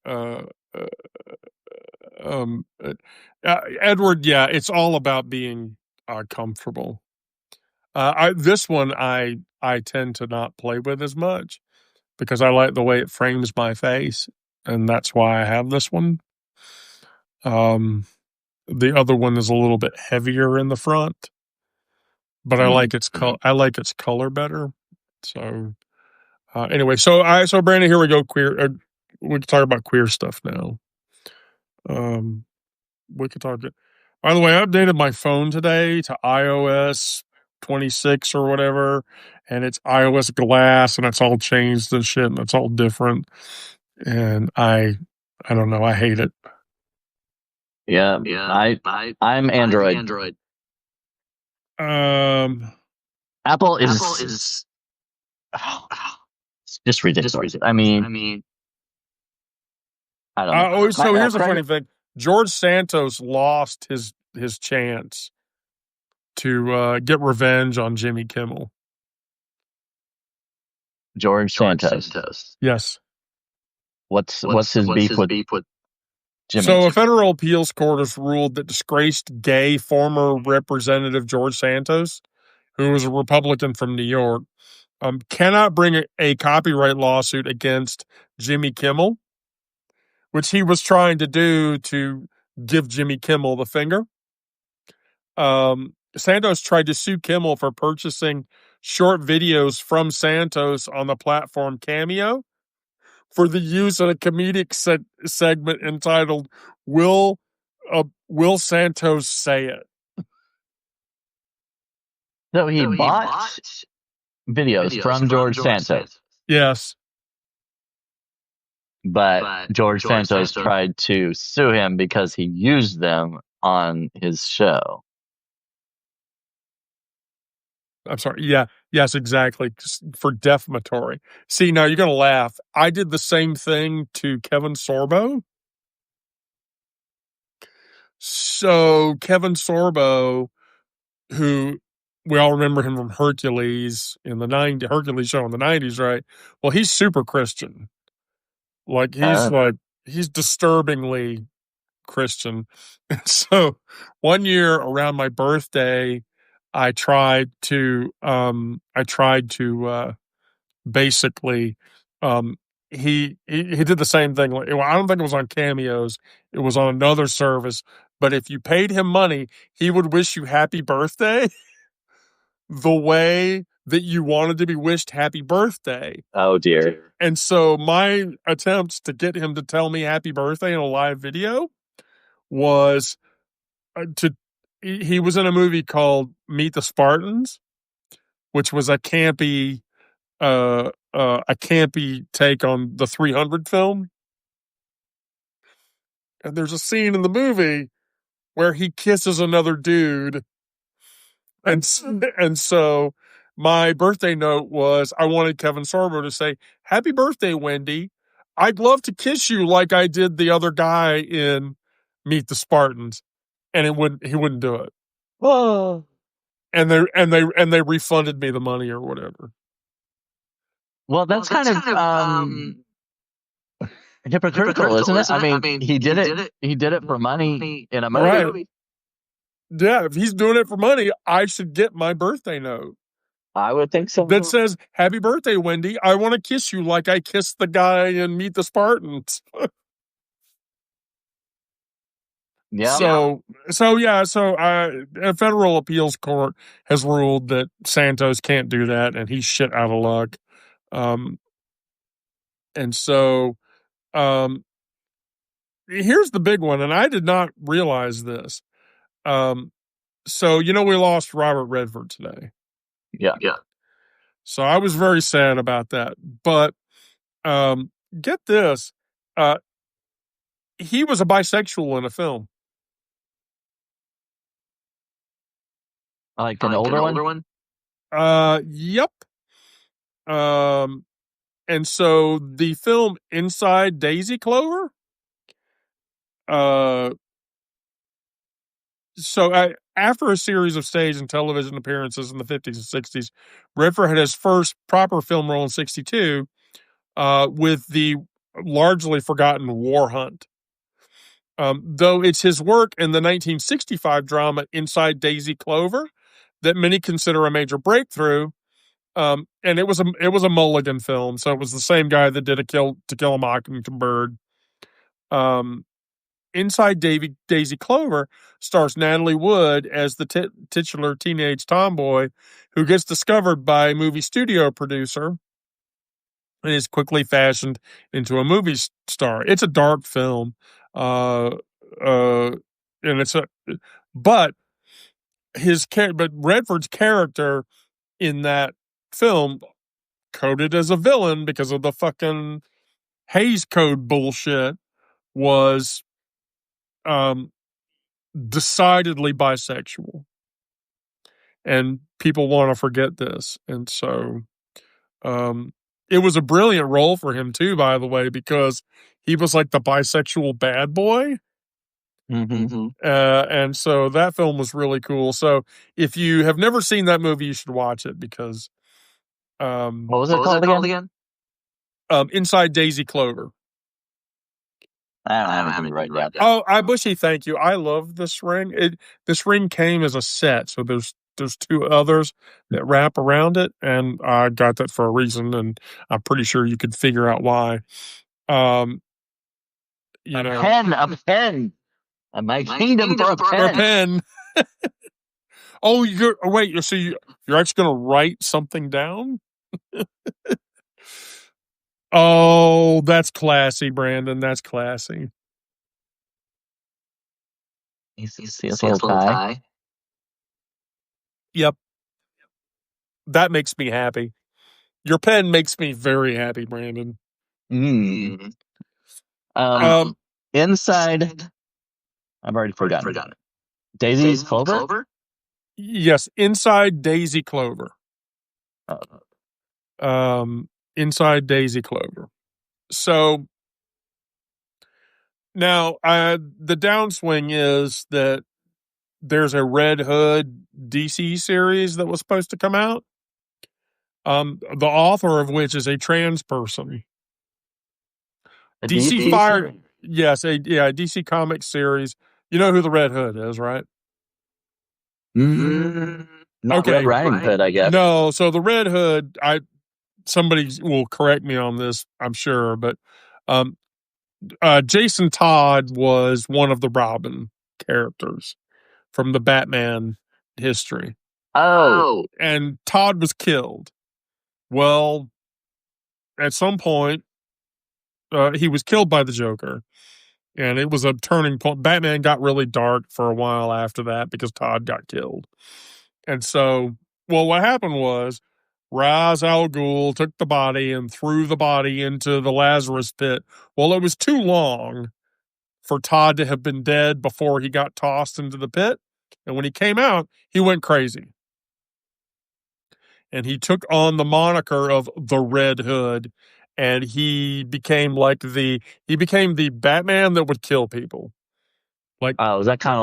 Edward, yeah, it's all about being comfortable. This one I tend to not play with as much because I like the way it frames my face, and that's why I have this one. The other one is a little bit heavier in the front, but I like its color better. So, Anyway, so Brandon, here we go. Queer. We can talk about queer stuff now. We could talk. By the way, I updated my phone today to iOS 26 or whatever, and it's iOS Glass, and it's all changed and shit, and it's all different. And I don't know. I hate it. Yeah. I'm Android. Apple is it's just ridiculous. I mean, I don't know. So here's the funny thing: George Santos lost his chance to get revenge on Jimmy Kimmel. George Santos. Yes. What's his beef with Jimmy? So a federal appeals court has ruled that disgraced gay former Representative George Santos, who was a Republican from New York, cannot bring a copyright lawsuit against Jimmy Kimmel, which he was trying to do to give Jimmy Kimmel the finger. Santos tried to sue Kimmel for purchasing short videos from Santos on the platform Cameo for the use in a comedic segment entitled "Will Santos Say It?" So he bought videos from George Santos. Yes. But George Santos tried to sue him because he used them on his show. I'm sorry. Yeah. Yes, exactly. For defamatory. See, now you're going to laugh. I did the same thing to Kevin Sorbo. So Kevin Sorbo, who we all remember him from Hercules in the Hercules show in the 90s, right? Well, he's super Christian. Like he's disturbingly Christian. So one year around my birthday, I tried to basically he did the same thing. Well, I don't think it was on Cameos. It was on another service. But if you paid him money, he would wish you happy birthday the way that you wanted to be wished happy birthday. Oh, dear. And so my attempts to get him to tell me happy birthday in a live video was he was in a movie called Meet the Spartans, which was a campy take on the 300 film. And there's a scene in the movie where he kisses another dude. And so my birthday note was, I wanted Kevin Sorbo to say, "Happy birthday, Wendy. I'd love to kiss you like I did the other guy in Meet the Spartans." And he wouldn't do it. Oh. And they refunded me the money or whatever. Well, that's kind of hypocritical, isn't it? I mean, he did it for money in a movie. Right. Yeah, if he's doing it for money, I should get my birthday note. I would think so. That says, "Happy birthday, Wendy. I want to kiss you like I kissed the guy in Meet the Spartans." Yeah. So a federal appeals court has ruled that Santos can't do that, and he's shit out of luck. And so, here's the big one, and I did not realize this. So we lost Robert Redford today. Yeah. So I was very sad about that. But get this, he was a bisexual in a film. Like an older one? Yep. And so the film Inside Daisy Clover, after a series of stage and television appearances in the 50s and 60s, Redford had his first proper film role in 62 with the largely forgotten War Hunt. Though it's his work in the 1965 drama Inside Daisy Clover that many consider a major breakthrough. And it was a Mulligan film, so it was the same guy that did To Kill a Mockingbird. Inside Daisy Clover stars Natalie Wood as the titular teenage tomboy who gets discovered by a movie studio producer and is quickly fashioned into a movie star. It's a dark film, and it's but but Redford's character in that film, coded as a villain because of the fucking Hays Code bullshit, was decidedly bisexual, and people want to forget this, and so it was a brilliant role for him too, by the way, because he was like the bisexual bad boy. And so that film was really cool. So if you have never seen that movie, you should watch it, because what was it called again? Inside Daisy Clover. I don't have it right now. Oh, Bushy, thank you. I love this ring. This ring came as a set, so there's two others that wrap around it, and I got that for a reason, and I'm pretty sure you could figure out why. A pen. My kingdom for a pen. Oh, wait. So you're actually going to write something down? Oh, that's classy, Brandon. That's classy. You see his little tie? Yep. That makes me happy. Your pen makes me very happy, Brandon. Inside, I've already forgotten it. Daisy's Clover? Yes, Inside Daisy Clover. Inside Daisy Clover. So now the downswing is that there's a Red Hood DC series that was supposed to come out. The author of which is a trans person. DC fired. Yes, a DC Comics series. You know who the Red Hood is, right? Not Red Riding Hood, I guess. No, so the Red Hood, somebody will correct me on this, I'm sure, but Jason Todd was one of the Robin characters from the Batman history. Oh. And Todd was killed. Well, at some point, he was killed by the Joker. And it was a turning point. Batman got really dark for a while after that because Todd got killed. And so, what happened was Ra's al Ghul took the body and threw the body into the Lazarus pit. Well, it was too long for Todd to have been dead before he got tossed into the pit. And when he came out, he went crazy. And he took on the moniker of the Red Hood. And he became the Batman that would kill people. Was that kind of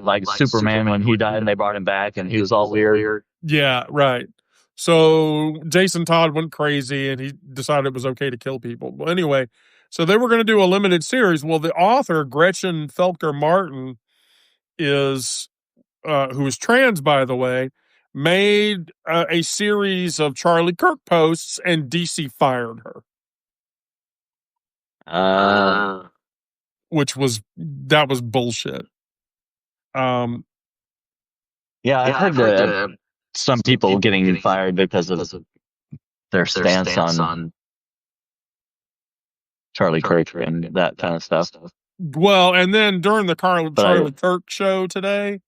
like Superman when he died and they brought him back and he was all weird? Yeah, right. So Jason Todd went crazy and he decided it was okay to kill people. Well, anyway, so they were going to do a limited series. Well, the author, Gretchen Felker Martin, who is trans, by the way, made a series of Charlie Kirk posts, and DC fired her. That was bullshit. Yeah, I've heard that some people getting fired because of their stance on Charlie Kirk and that kind of stuff. Well, and then during the Charlie Kirk show today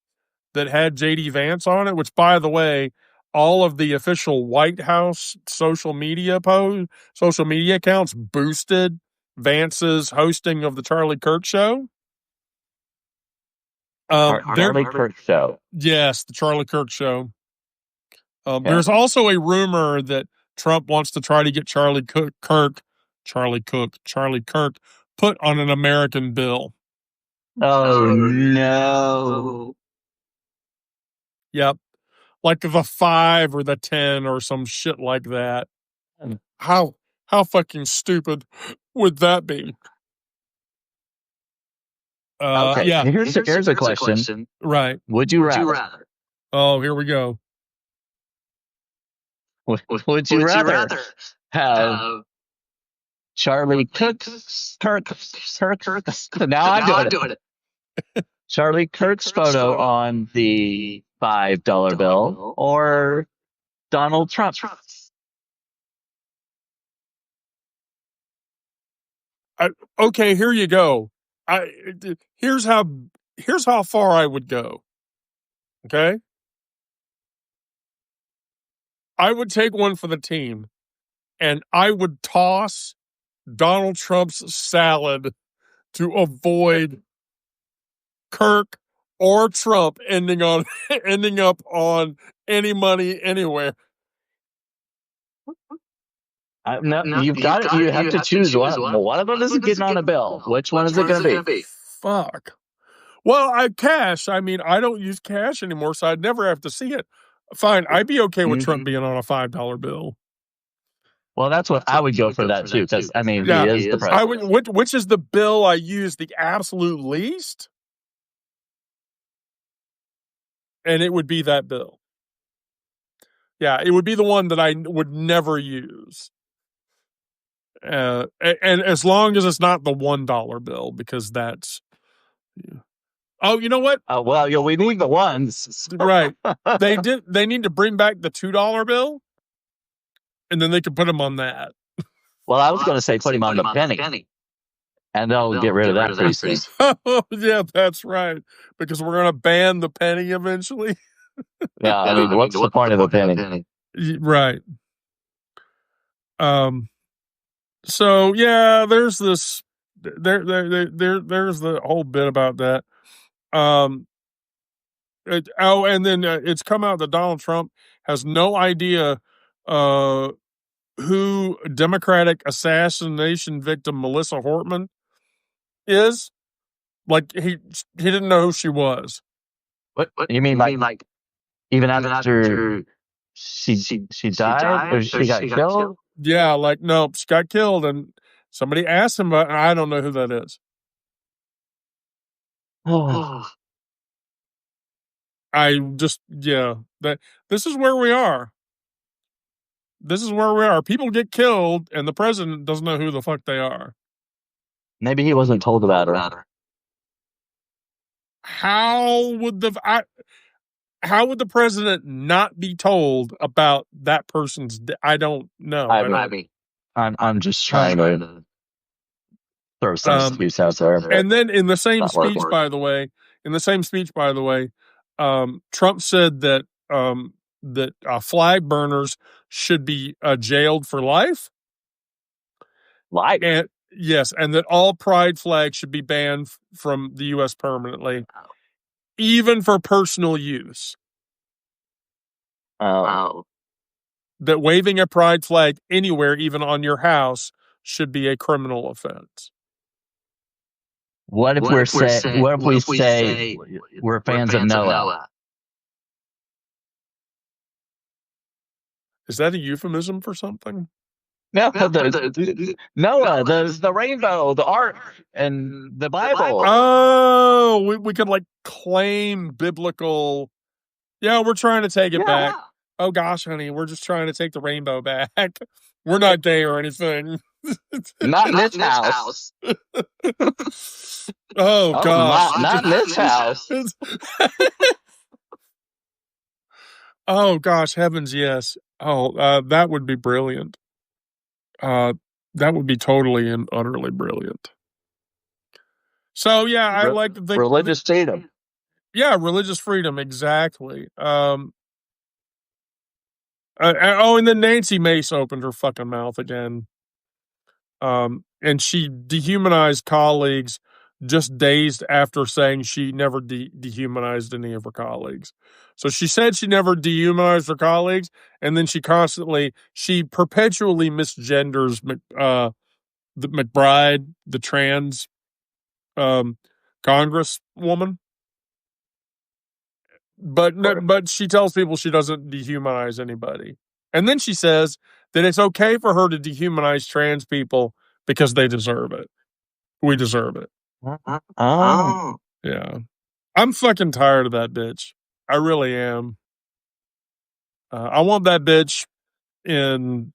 that had JD Vance on it, which, by the way, all of the official White House social media accounts boosted Vance's hosting of the Charlie Kirk show. Charlie Kirk show. Yes, the Charlie Kirk show. There's also a rumor that Trump wants to try to get Charlie Kirk put on an American bill. Oh no. Yep. Like the 5 or the 10 or some shit like that. How fucking stupid would that be? Okay. Yeah. Here's a question. Right. Would you rather? Oh, here we go. Would you rather have Charlie Kirk's now I'm doing it. Charlie Kirk's photo on the $5 bill or Donald Trump? Okay, here you go. Here's how far I would go. Okay, I would take one for the team, and I would toss Donald Trump's salad to avoid Kirk or Trump ending up on any money anywhere. No, you've got it. You have to choose one. Well, one of them isn't getting on a bill. Which one is it going to be? Fuck. Well, cash. I mean, I don't use cash anymore, so I'd never have to see it. Fine, I'd be okay with Trump being on a $5 bill. Well, that's what I would go for that too, because I mean, he is the president. Which is the bill I use the absolute least, and it would be that bill. Yeah, it would be the one that I would never use. And as long as it's not the $1 bill, because that's. Yeah. Oh, you know what? Well, we need the ones, right? They need to bring back the $2 bill, and then they can put them on that. Well, I was going to say put him on the penny, and they'll get rid of that pretty soon. Oh, yeah, that's right. Because we're going to ban the penny eventually. Yeah, I mean, what's the point of the penny? Right. So yeah, there's this. There's the whole bit about that. And then it's come out that Donald Trump has no idea who Democratic assassination victim Melissa Hortman is. Like he didn't know who she was. What you mean? Like even after she died or she got killed? Yeah, like no, she got killed, and somebody asked him, but I don't know who that is. I just that this is where we are. This is where we are. People get killed, and the president doesn't know who the fuck they are. Maybe he wasn't told about her. How would the president not be told about that person's? I don't know. I'm just trying to throw some excuse out there. And then in the same speech, by the way, Trump said that flag burners should be jailed for life. Life? And yes, and that all pride flags should be banned from the U.S. permanently, even for personal use. Oh. That waving a pride flag anywhere, even on your house, should be a criminal offense. What if we say we're fans of Noah? Is that a euphemism for something? No, Noah, the rainbow, the ark, and the Bible. Oh, we could like claim biblical. Yeah, we're trying to take it back. Oh gosh, honey, we're just trying to take the rainbow back. We're not gay or anything. Not in this house. Oh gosh, not in this house. Oh gosh, heavens, yes. Oh, that would be brilliant. That would be totally and utterly brilliant. So yeah, I like the religious freedom. Yeah, religious freedom, exactly. And then Nancy Mace opened her fucking mouth again. And she dehumanized colleagues just days after saying she never dehumanized any of her colleagues. So she said she never dehumanized her colleagues, and then she perpetually misgenders the McBride, the trans congresswoman. But she tells people she doesn't dehumanize anybody. And then she says that it's okay for her to dehumanize trans people because they deserve it. We deserve it. Oh. Yeah. I'm fucking tired of that bitch. I really am. I want that bitch in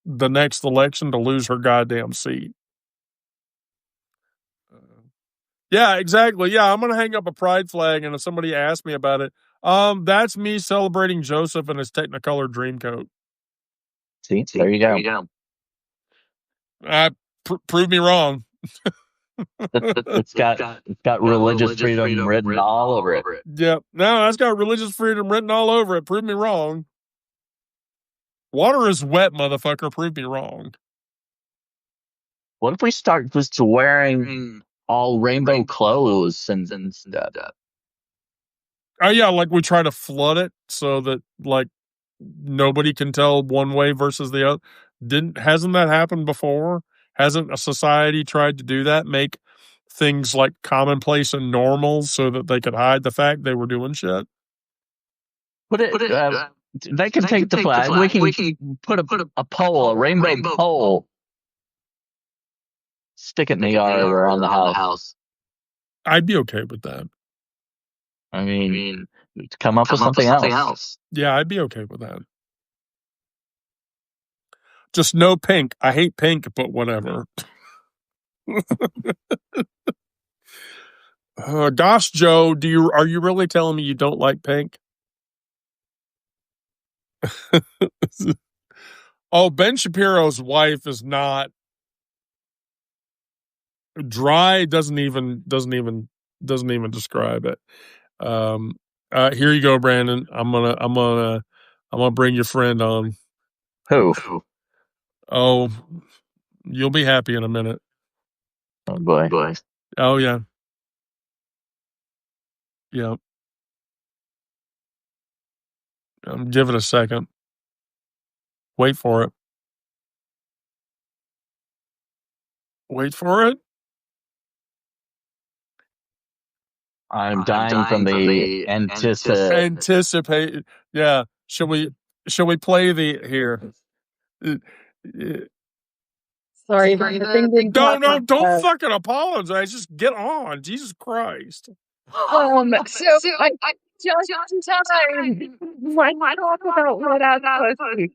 the next election to lose her goddamn seat. Yeah, exactly. Yeah, I'm going to hang up a pride flag, and if somebody asks me about it, that's me celebrating Joseph in his Technicolor Dreamcoat. See, there you go. Prove me wrong. It's got religious freedom written all over it. Yep. No, that's got religious freedom written all over it. Prove me wrong. Water is wet, motherfucker. Prove me wrong. What if we start just wearing all rainbow clothes and stuff? Oh yeah, like we try to flood it so that like nobody can tell one way versus the other. Hasn't that happened before? Hasn't a society tried to do that? Make things like commonplace and normal so that they could hide the fact they were doing shit? They can take the flag. We can put a pole, a rainbow pole, stick it in the yard or on the house. I'd be okay with that. I mean, come up with something else. Yeah, I'd be okay with that. Just no pink. I hate pink, but whatever. Gosh, Joe, are you really telling me you don't like pink? Oh, Ben Shapiro's wife is not dry. Doesn't even describe it. Here you go, Brandon. I'm gonna bring your friend on. Who? Oh, you'll be happy in a minute. Oh boy. Oh yeah. Yeah. Give it a second. Wait for it. Wait for it. I'm dying from the anticipate. Yeah. Shall we play the here? Sorry. Don't fucking apologize. Just get on. Jesus Christ. So I just time. Why talk about what I was supposed to?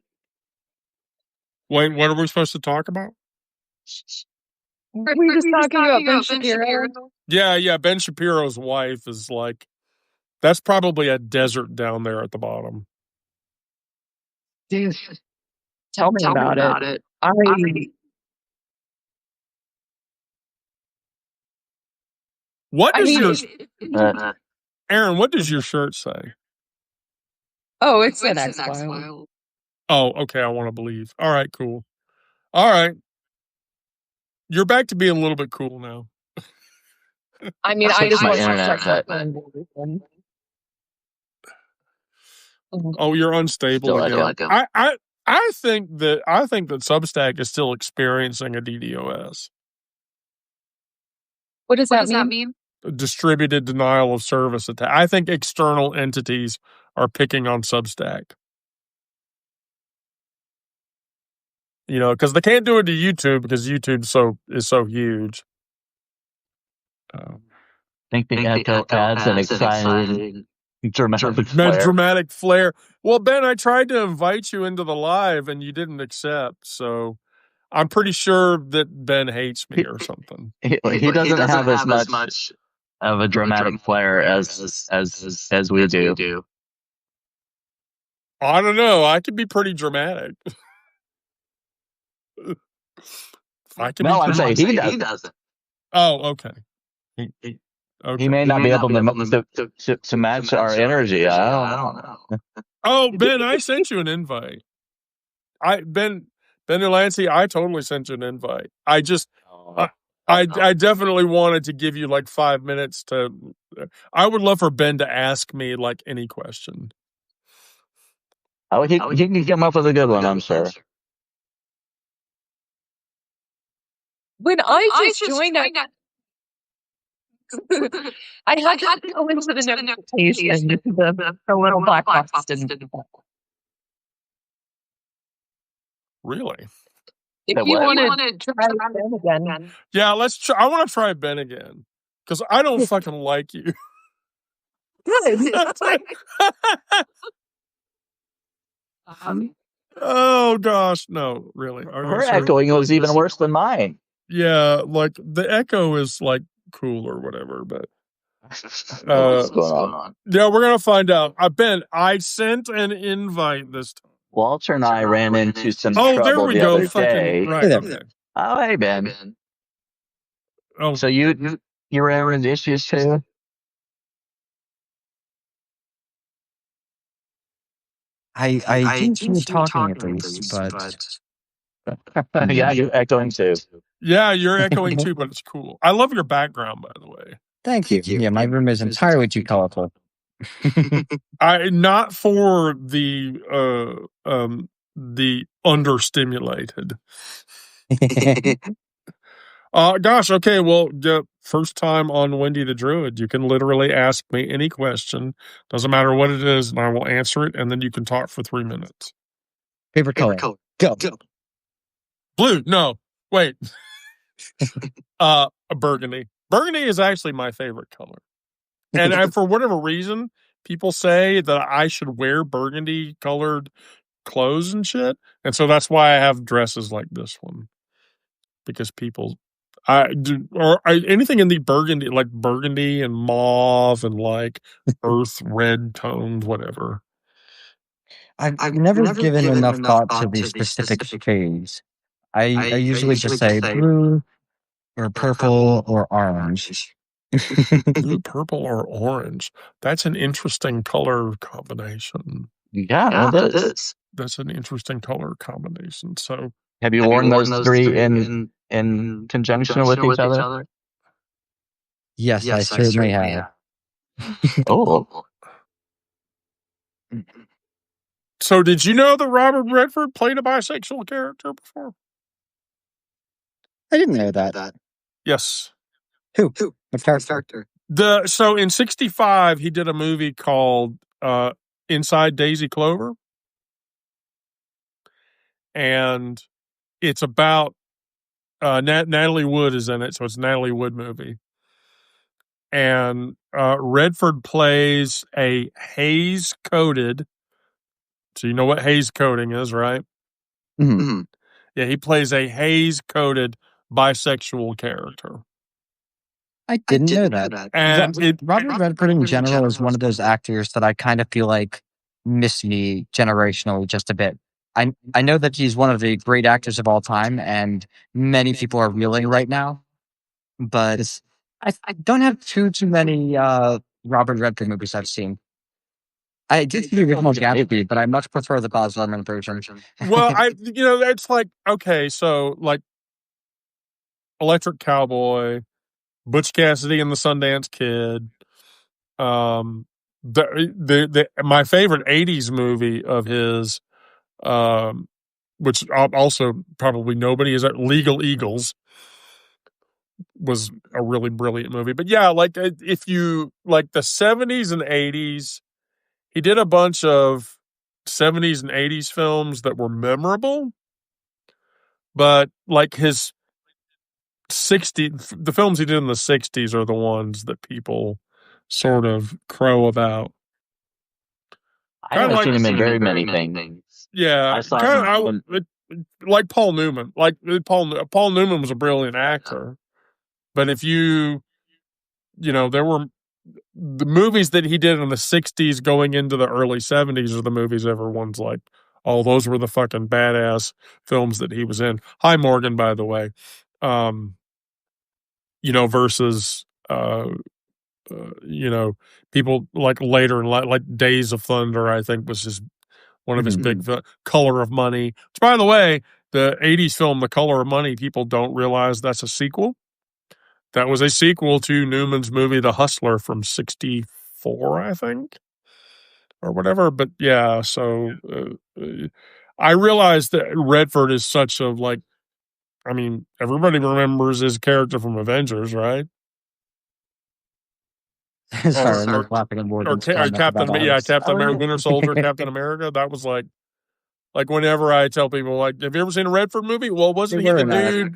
Wait, what are we supposed to talk about? Were we just talking about Ben Shapiro? Yeah. Ben Shapiro's wife is like, that's probably a desert down there at the bottom. Dude, tell me about it. Aaron, what does your shirt say? Oh, it's an X-File. Oh, okay. I want to believe. All right, cool. All right. You're back to being a little bit cool now. I mean, I just want to start. Oh, you're unstable again. I think that Substack is still experiencing a DDoS. What does that mean? Distributed denial of service attack. I think external entities are picking on Substack. You know, because they can't do it to YouTube because YouTube is so huge. I think the echo adds an exciting dramatic flair. Well, Ben, I tried to invite you into the live and you didn't accept, so I'm pretty sure that Ben hates me or something. He doesn't have as much of a dramatic flair as we do. I don't know. I can be pretty dramatic. I'm saying he doesn't. Oh, okay. He may not be able to match our energy. I don't know. Oh, Ben, I sent you an invite. Ben Delancey, I totally sent you an invite. I definitely wanted to give you like 5 minutes to. I would love for Ben to ask me like any question. Oh, he can come up with a good one, I'm sure. When I just joined, I had to go into the notification. The little black box didn't. Really? If you want to try Ben again. Yeah, let's try. I want to try Ben again. Because I don't fucking like you. Oh, gosh. No, really. Her echoing was even worse than mine. Yeah, like the echo is like cool or whatever, but what's going on? Yeah, we're gonna find out. Ben, I sent an invite this time. Walter and I ran into some trouble there we the go. other day. Right. Okay. Oh, hey, Ben. Oh, So you were having issues too? I think you were talking at least, but Yeah, you're echoing too. yeah, you're echoing too, but it's cool. I love your background, by the way. thank you. Yeah, my room is entirely too colorful. I not for the understimulated. Gosh, okay, well, first time on Wendy the Druid, you can literally ask me any question. Doesn't matter what it is, and I will answer it, and then you can talk for 3 minutes. Favorite color? Go. Blue, no, wait. A burgundy. Burgundy is actually my favorite color. And for whatever reason, people say that I should wear burgundy colored clothes and shit. And so that's why I have dresses like this one. Because people anything in the burgundy, like burgundy and mauve and like earth red tones, whatever. I've never given enough thought to the specific shades. I usually just say blue or purple or orange. Blue, purple, or orange. That's an interesting color combination. Yeah, it is. That's an interesting color combination. So have you worn those three in conjunction with each other? Yes, I certainly have. Oh. So did you know that Robert Redford played a bisexual character before? I didn't know that. Yes. Who? What character? So in '65, he did a movie called Inside Daisy Clover. And it's about Natalie Wood is in it, so it's a Natalie Wood movie. And Redford plays a haze-coated. So you know what haze coating is, right? Mm-hmm. Yeah, he plays a haze-coated bisexual character. I didn't know that. And Robert Redford in general is one of those actors that I kind of feel like miss me generationally just a bit. I know that he's one of the great actors of all time, and many people are reeling right now. But I don't have too many Robert Redford movies I've seen. I did see the original Gatsby, but I much prefer the Baz Luhrmann version. Well, it's like, okay, so like Electric Cowboy, Butch Cassidy and the Sundance Kid. My favorite '80s movie of his, which also probably nobody is at Legal Eagles, was a really brilliant movie. But yeah, like if you like the '70s and '80s, he did a bunch of '70s and '80s films that were memorable. But like his the films he did in the '60s are the ones that people sort of crow about. I haven't seen him in very many things. Yeah, I saw him like Paul Newman. Like Paul Newman was a brilliant actor, but if there were the movies that he did in the '60s going into the early '70s are the movies everyone's like, oh, those were the fucking badass films that he was in. Hi, Morgan, by the way. Versus people like later in like Days of Thunder, I think was his one of his big Color of Money. Which, by the way, the '80s film The Color of Money, people don't realize that's a sequel. That was a sequel to Newman's movie The Hustler from '64, I think, or whatever. But yeah, so I realized that Redford is such a like. I mean, everybody remembers his character from Avengers, right? Sorry, I'm not laughing at Morgan's comment Captain about America, Winter Soldier, Captain America. That was like whenever I tell people, like, have you ever seen a Redford movie? Well, wasn't he the dude?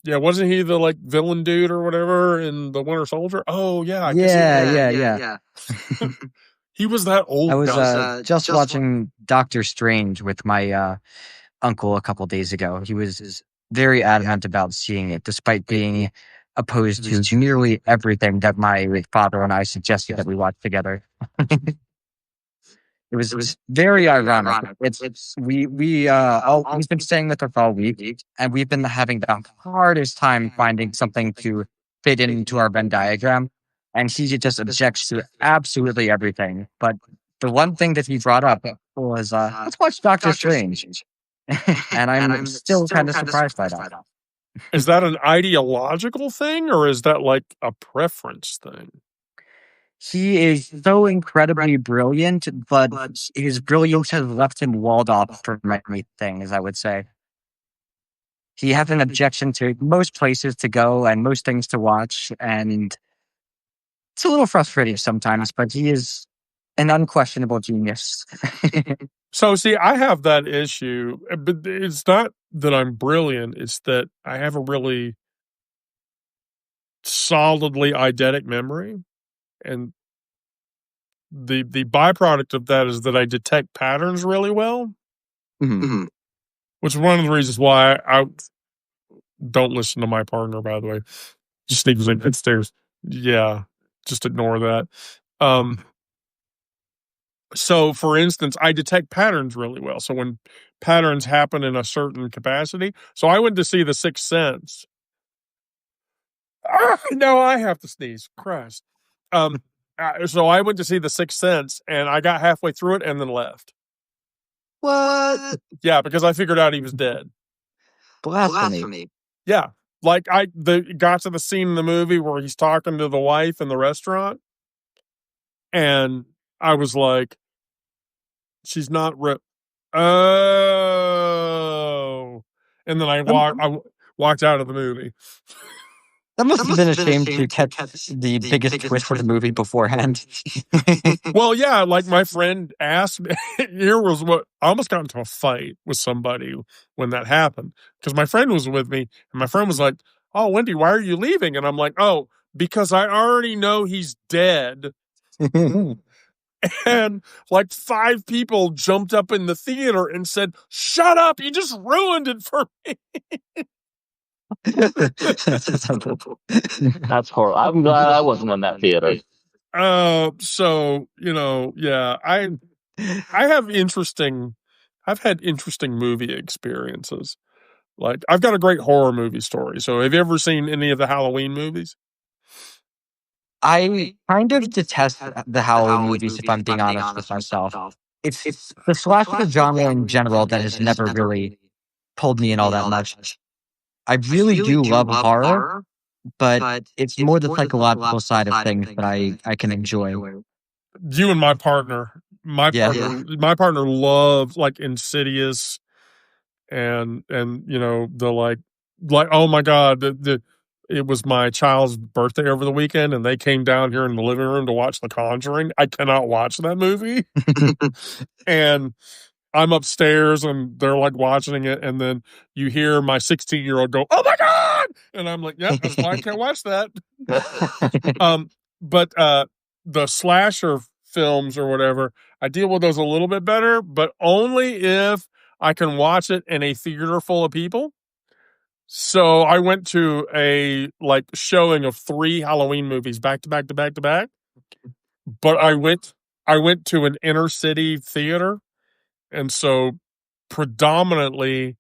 Yeah, wasn't he the like villain dude or whatever in the Winter Soldier? Oh yeah, yeah. He was that old. I was just watching Doctor Strange with my uncle a couple days ago. He was very adamant about seeing it, despite being opposed to nearly everything that my father and I suggested that we watch together. It was very ironic. He's been staying with us all week, and we've been having the hardest time finding something to fit into our Venn diagram. And he just objects to absolutely everything. But the one thing that he brought up was, let's watch Doctor Strange. And I'm still kind of surprised by that. Is that an ideological thing, or is that like a preference thing? He is so incredibly brilliant, but his brilliance has left him walled off from many things, I would say. He has an objection to most places to go and most things to watch, and it's a little frustrating sometimes, but he is an unquestionable genius. So, see, I have that issue, but it's not that I'm brilliant, it's that I have a really solidly eidetic memory, and the byproduct of that is that I detect patterns really well, which is one of the reasons why I don't listen to my partner, by the way. Just sneaks in upstairs. Yeah, just ignore that. So, for instance, I detect patterns really well. So when patterns happen in a certain capacity, so I went to see The Sixth Sense. No, I have to sneeze. Christ. So I went to see The Sixth Sense, and I got halfway through it and then left. What? Yeah, because I figured out he was dead. Blasphemy. Yeah, like got to the scene in the movie where he's talking to the wife in the restaurant, and I was like, "She's not oh," and then I walked out of the movie. That must have been a shame to catch the biggest twist of the movie beforehand. Well, yeah, like my friend asked me, here was what I almost got into a fight with somebody when that happened, because my friend was with me, and my friend was like, "Oh, Wendy, why are you leaving?" And I'm like, "Oh, because I already know he's dead." And like 5 people jumped up in the theater and said, "Shut up, you just ruined it for me." That's horrible. I'm glad I wasn't in that theater. So, yeah, I've had interesting movie experiences. Like, I've got a great horror movie story. So have you ever seen any of the Halloween movies? I kind of detest the Halloween movies, if I'm being honest with myself. It's the slasher genre in general that has never really pulled me in all that much. I really do love horror, but it's more the psychological side of things that I can enjoy. You and my partner. My partner loves like Insidious and the like oh my God, it was my child's birthday over the weekend, and they came down here in the living room to watch The Conjuring. I cannot watch that movie. And I'm upstairs and they're like watching it, and then you hear my 16-year-old go, "Oh my God!" And I'm like, "Yeah, that's why I can't watch that." But the slasher films or whatever, I deal with those a little bit better, but only if I can watch it in a theater full of people. So I went to a showing of 3 Halloween movies back to back to back to back. But I went to an inner city theater, and so predominantly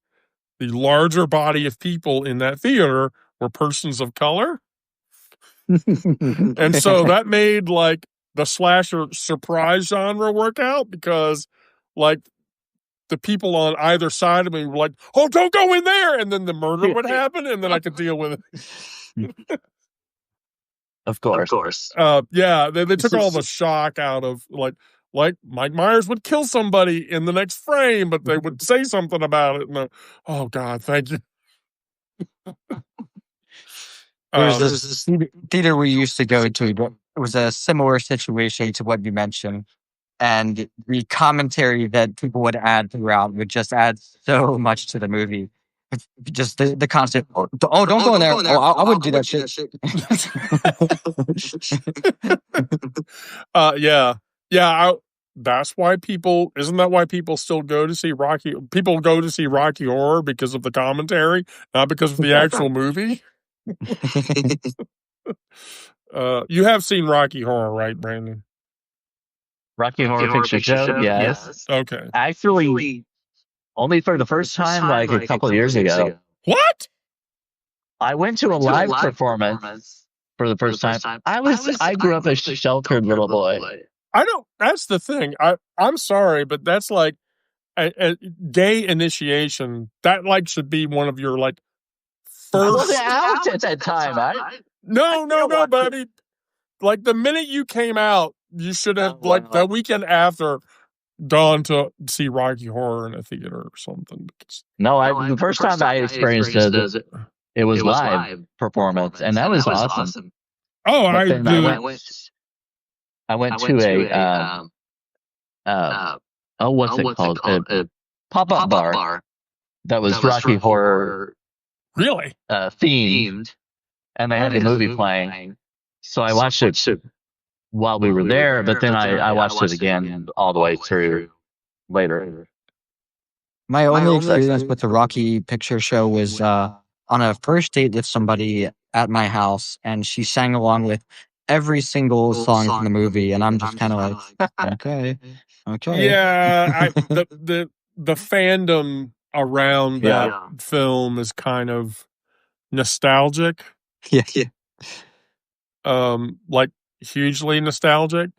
the larger body of people in that theater were persons of color. And so that made like the slasher surprise genre work out, because like the people on either side of me were like, "Oh, don't go in there," and then the murder would happen, and then I could deal with it. Of course. Yeah, they took all the shock out of like Mike Myers would kill somebody in the next frame, but they would say something about it. And oh God, thank you. There's this theater we used to go to, but it was a similar situation to what you mentioned. And the commentary that people would add throughout would just add so much to the movie. Just the constant, don't go in there. I wouldn't do that shit. Yeah. That's why isn't that why people still go to see Rocky? People go to see Rocky Horror because of the commentary, not because of the actual movie. You have seen Rocky Horror, right, Brandon? Rocky Horror Picture Show. Yes. Okay. Actually, only for the first time, like a couple of years ago. What? I went to a live performance for the first time. I grew up a sheltered little boy. That's the thing. I'm sorry, but that's like a gay initiation. That like should be one of your like I first. wasn't out at that time. No, but I mean, like the minute you came out, you should have the weekend after gone to see Rocky Horror in a theater or something. No, the first time I experienced it was live performance, and that was awesome. Oh, I went to a what's it called? A pop-up bar that was Rocky Horror really themed, and they had the movie playing. So I watched it while we were there, but then I watched it again all the way through later. My only experience with the Rocky Picture Show was on a first date with somebody at my house, and she sang along with every single song from the movie, and I'm just kind of like, okay. Yeah, the fandom around that film is kind of nostalgic. Yeah. Like hugely nostalgic.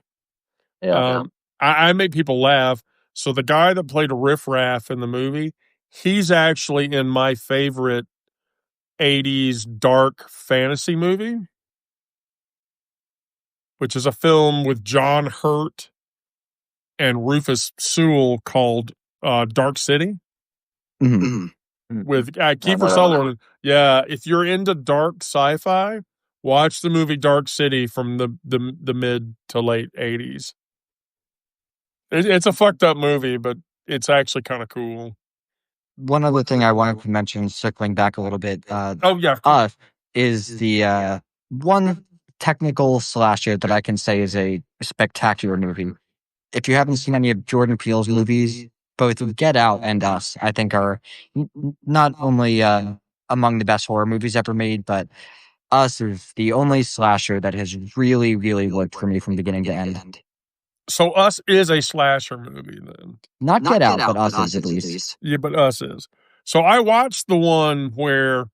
Yeah. I make people laugh. So the guy that played a riffraff in the movie, he's actually in my favorite 80s dark fantasy movie, which is a film with John Hurt and Rufus Sewell called Dark City. Mm-hmm. With Kiefer Sutherland. Yeah, if you're into dark sci-fi, watch the movie Dark City from the mid to late 80s. It's a fucked up movie, but it's actually kind of cool. One other thing I wanted to mention, circling back a little bit, is the one technical slasher that I can say is a spectacular movie. If you haven't seen any of Jordan Peele's movies, both Get Out and Us, I think are not only among the best horror movies ever made, but Us is the only slasher that has really, really worked for me from beginning to end. So Us is a slasher movie then. Not Get Out, but Us is at least. Yeah, but Us is. So I watched the one where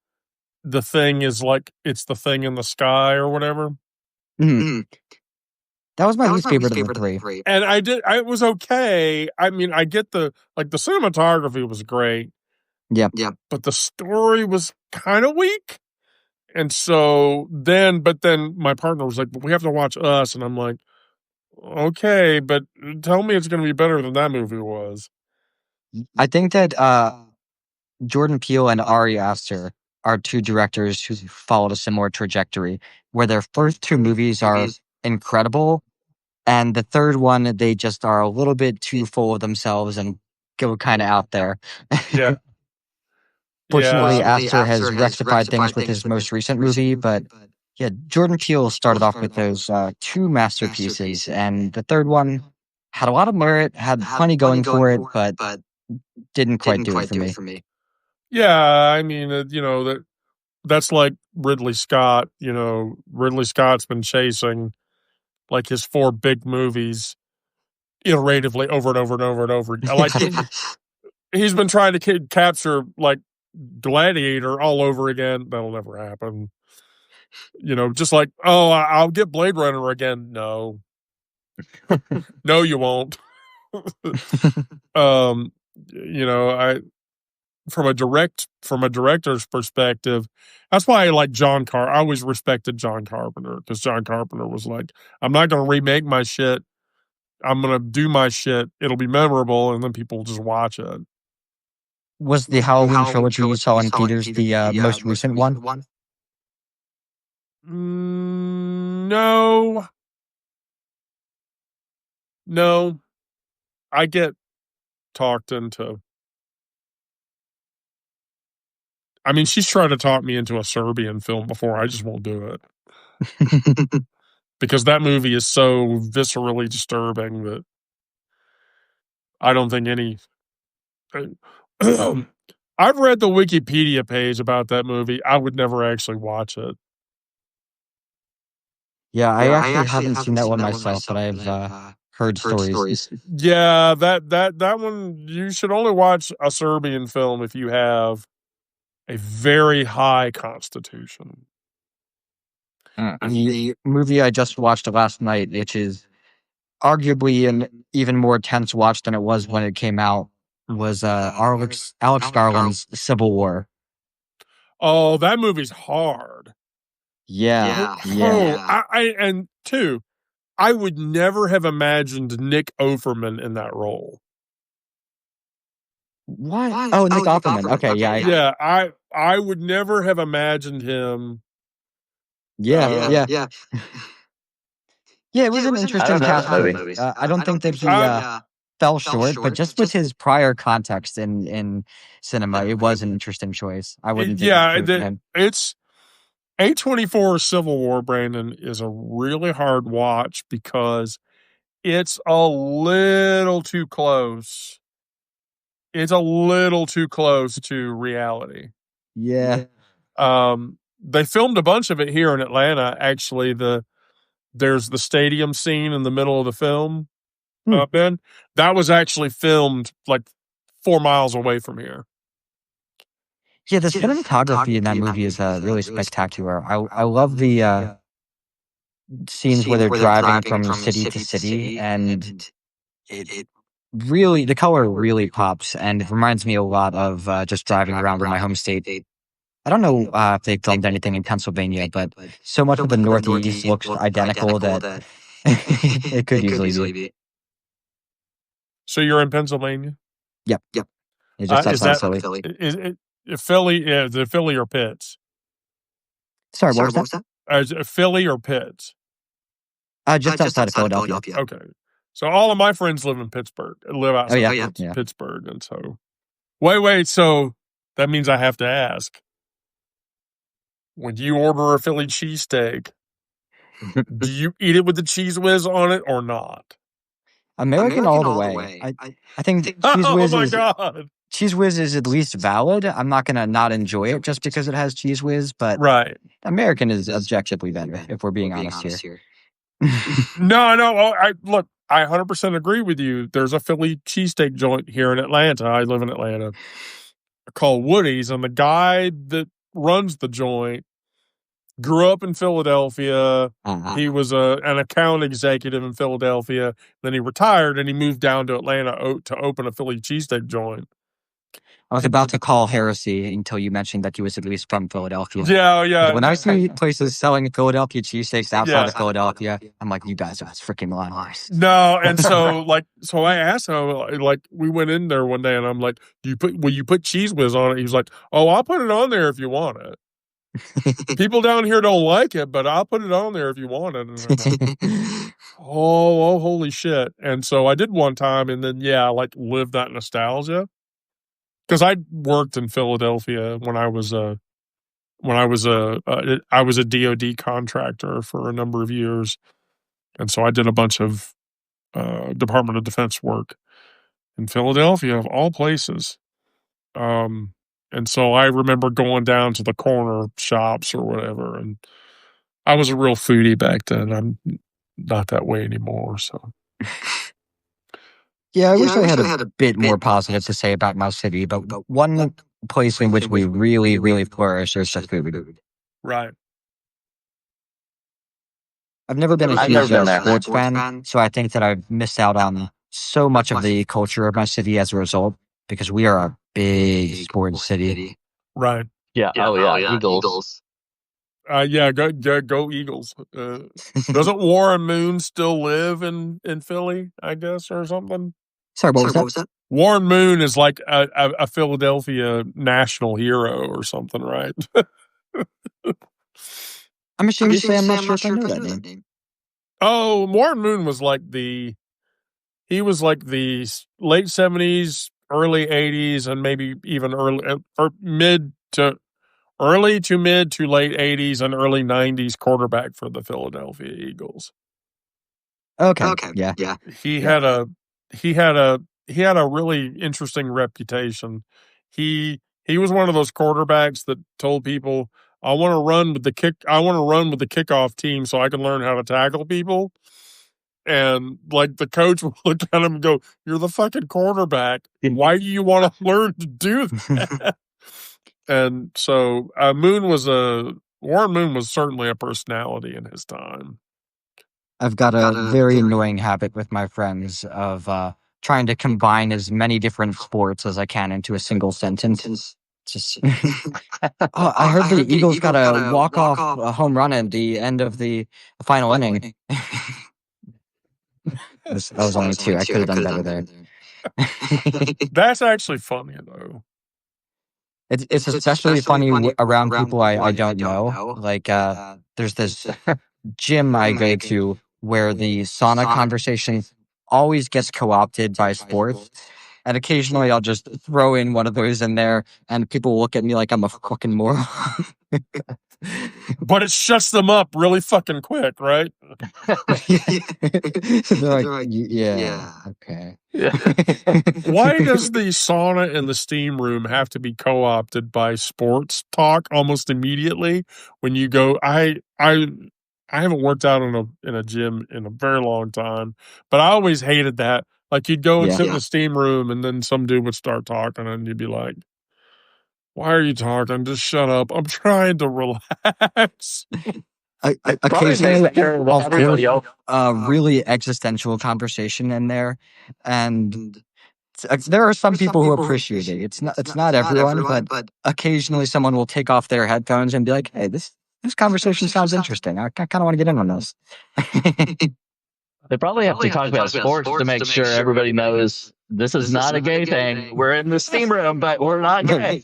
the thing is like, it's the thing in the sky or whatever. Mm-hmm. That was my least favorite of the three. And it was okay. I mean, I get the cinematography was great. Yep. But the story was kind of weak. And so but then my partner was like, but we have to watch Us. And I'm like, okay, but tell me it's going to be better than that movie was. I think that Jordan Peele and Ari Aster are two directors who followed a similar trajectory, where their first two movies are incredible, and the third one, they just are a little bit too full of themselves and go kind of out there. Yeah. Fortunately, Aster has rectified things with his most recent movie, but yeah, Jordan Peele started off with those two masterpieces, and the third one had a lot of merit, had plenty going for it, but didn't quite do it for me. Yeah, I mean, that's like Ridley Scott. Ridley Scott's been chasing like his 4 big movies iteratively over and over and over and over. Like he's been trying to capture like Gladiator all over again. That'll never happen. Just like, oh, I'll get Blade Runner again. No, no, you won't. I from a director's perspective, that's why I like I always respected John Carpenter, because John Carpenter was like, I'm not going to remake my shit. I'm going to do my shit. It'll be memorable, and then people will just watch it. Was the Halloween trilogy you saw in theaters the most recent one? No. I get talked into. I mean, she's tried to talk me into a Serbian film before. I just won't do it. Because that movie is so viscerally disturbing that I don't think any... I've read the Wikipedia page about that movie. I would never actually watch it. Yeah, I actually haven't seen that one myself, but I've heard stories. Yeah, that one, you should only watch a Serbian film if you have a very high constitution. The movie I just watched last night, which is arguably an even more tense watch than it was when it came out, was Alex Garland's Civil War. Oh, that movie's hard. Yeah. And two, I would never have imagined Nick Offerman in that role. What? Oh, Nick Offerman. Okay, yeah. I would never have imagined him. Yeah. Yeah, it was an interesting cast. I don't think that he fell short, but just with his prior context in cinema, it was an interesting choice. I wouldn't. It's A24 Civil War, Brandon, is a really hard watch because it's a little too close. It's a little too close to reality. Yeah. They filmed a bunch of it here in Atlanta. Actually, there's the stadium scene in the middle of the film. Ben, that was actually filmed like 4 miles away from here. Yeah, the cinematography in that movie is really spectacular. I love the scenes where they're driving from city to city, and it really, the color really pops, and it reminds me a lot of just driving around in my home state. I don't know if they filmed anything in Pennsylvania, but so much of the Northeast looks identical that it could easily be. So you're in Pennsylvania? Yep. It's just outside Philly. Is Philly? Is it Philly or Pitts? Sorry, what was that? Is it Philly or Pitts? Just outside of Philadelphia. Okay. So all of my friends live in Pittsburgh. Live outside Pittsburgh, and so wait. So that means I have to ask: when you order a Philly cheesesteak, do you eat it with the cheese whiz on it or not? American all the way. I think Cheese Whiz is at least valid. I'm not gonna not enjoy it just because it has Cheese Whiz, but American is objectively better if we're being honest here. No. I 100% agree with you. There's a Philly cheesesteak joint here in Atlanta. I live in Atlanta, called Woody's, and the guy that runs the joint grew up in Philadelphia. He was an account executive in Philadelphia. Then he retired and he moved down to Atlanta to open a Philly cheesesteak joint. I was about to call heresy until you mentioned that he was at least from Philadelphia. Yeah. When I see places selling Philadelphia cheesesteaks outside of Philadelphia, I'm like, you guys are freaking liars. No, and so I asked him, like, we went in there one day and I'm like, will you put Cheese Whiz on it? He was like, oh, I'll put it on there if you want it. People down here don't like it, but I'll put it on there if you want it. And I'm like, oh, holy shit. And so I did one time, and then lived that nostalgia. Because I worked in Philadelphia when I was a DoD contractor for a number of years, and so I did a bunch of Department of Defense work in Philadelphia, of all places. And so I remember going down to the corner shops or whatever, and I was a real foodie back then. I'm not that way anymore. So. Yeah, I wish I had a bit more positive to say about my city, but one place in which we really, really flourish is just food. Right. I've never been a huge sports fan, so I think that I've missed out on so much of the culture of my city as a result, because we are a big sports city. Right. Yeah. Eagles. Go Eagles. Doesn't Warren Moon still live in Philly, I guess, or something? Sorry, what was that? Warren Moon is like a Philadelphia national hero or something, right? I'm ashamed to say I'm not sure if I know that name. Oh, Warren Moon was like the late 70s, early 80s, and maybe even mid to late 80s and early 90s quarterback for the Philadelphia Eagles. Okay. Yeah. He had a really interesting reputation. He was one of those quarterbacks that told people, I want to run with the kickoff team so I can learn how to tackle people. And like the coach would look at him and go, "You're the fucking quarterback. Why do you want to learn to do that?" And so Warren Moon was certainly a personality in his time. I've got a very annoying habit with my friends of trying to combine as many different sports as I can into a single sentence. Just, I heard the Eagles got a walk-off home run at the end of the final inning. That was only two. I could have done better there. That's actually funny, though. It's especially funny around people I don't know. Like, there's this gym I go to where the sauna conversation always gets co-opted by sports. And occasionally I'll just throw in one of those in there and people will look at me like I'm a fucking moron. But it shuts them up really fucking quick, right? They're like, yeah, okay. Why does the sauna and the steam room have to be co-opted by sports talk almost immediately when you go? I haven't worked out in a gym in a very long time, but I always hated that. Like you'd go and sit in the steam room and then some dude would start talking and you'd be like, "Why are you talking? Just shut up. I'm trying to relax." Occasionally, of course, a really existential conversation in there, and there are some people who appreciate it. It's not everyone, but occasionally someone will take off their headphones and be like, "Hey, this conversation sounds interesting. I kind of want to get in on this." They probably have to talk about sports to make sure everybody knows this is not a gay thing. We're in the steam room, but we're not gay.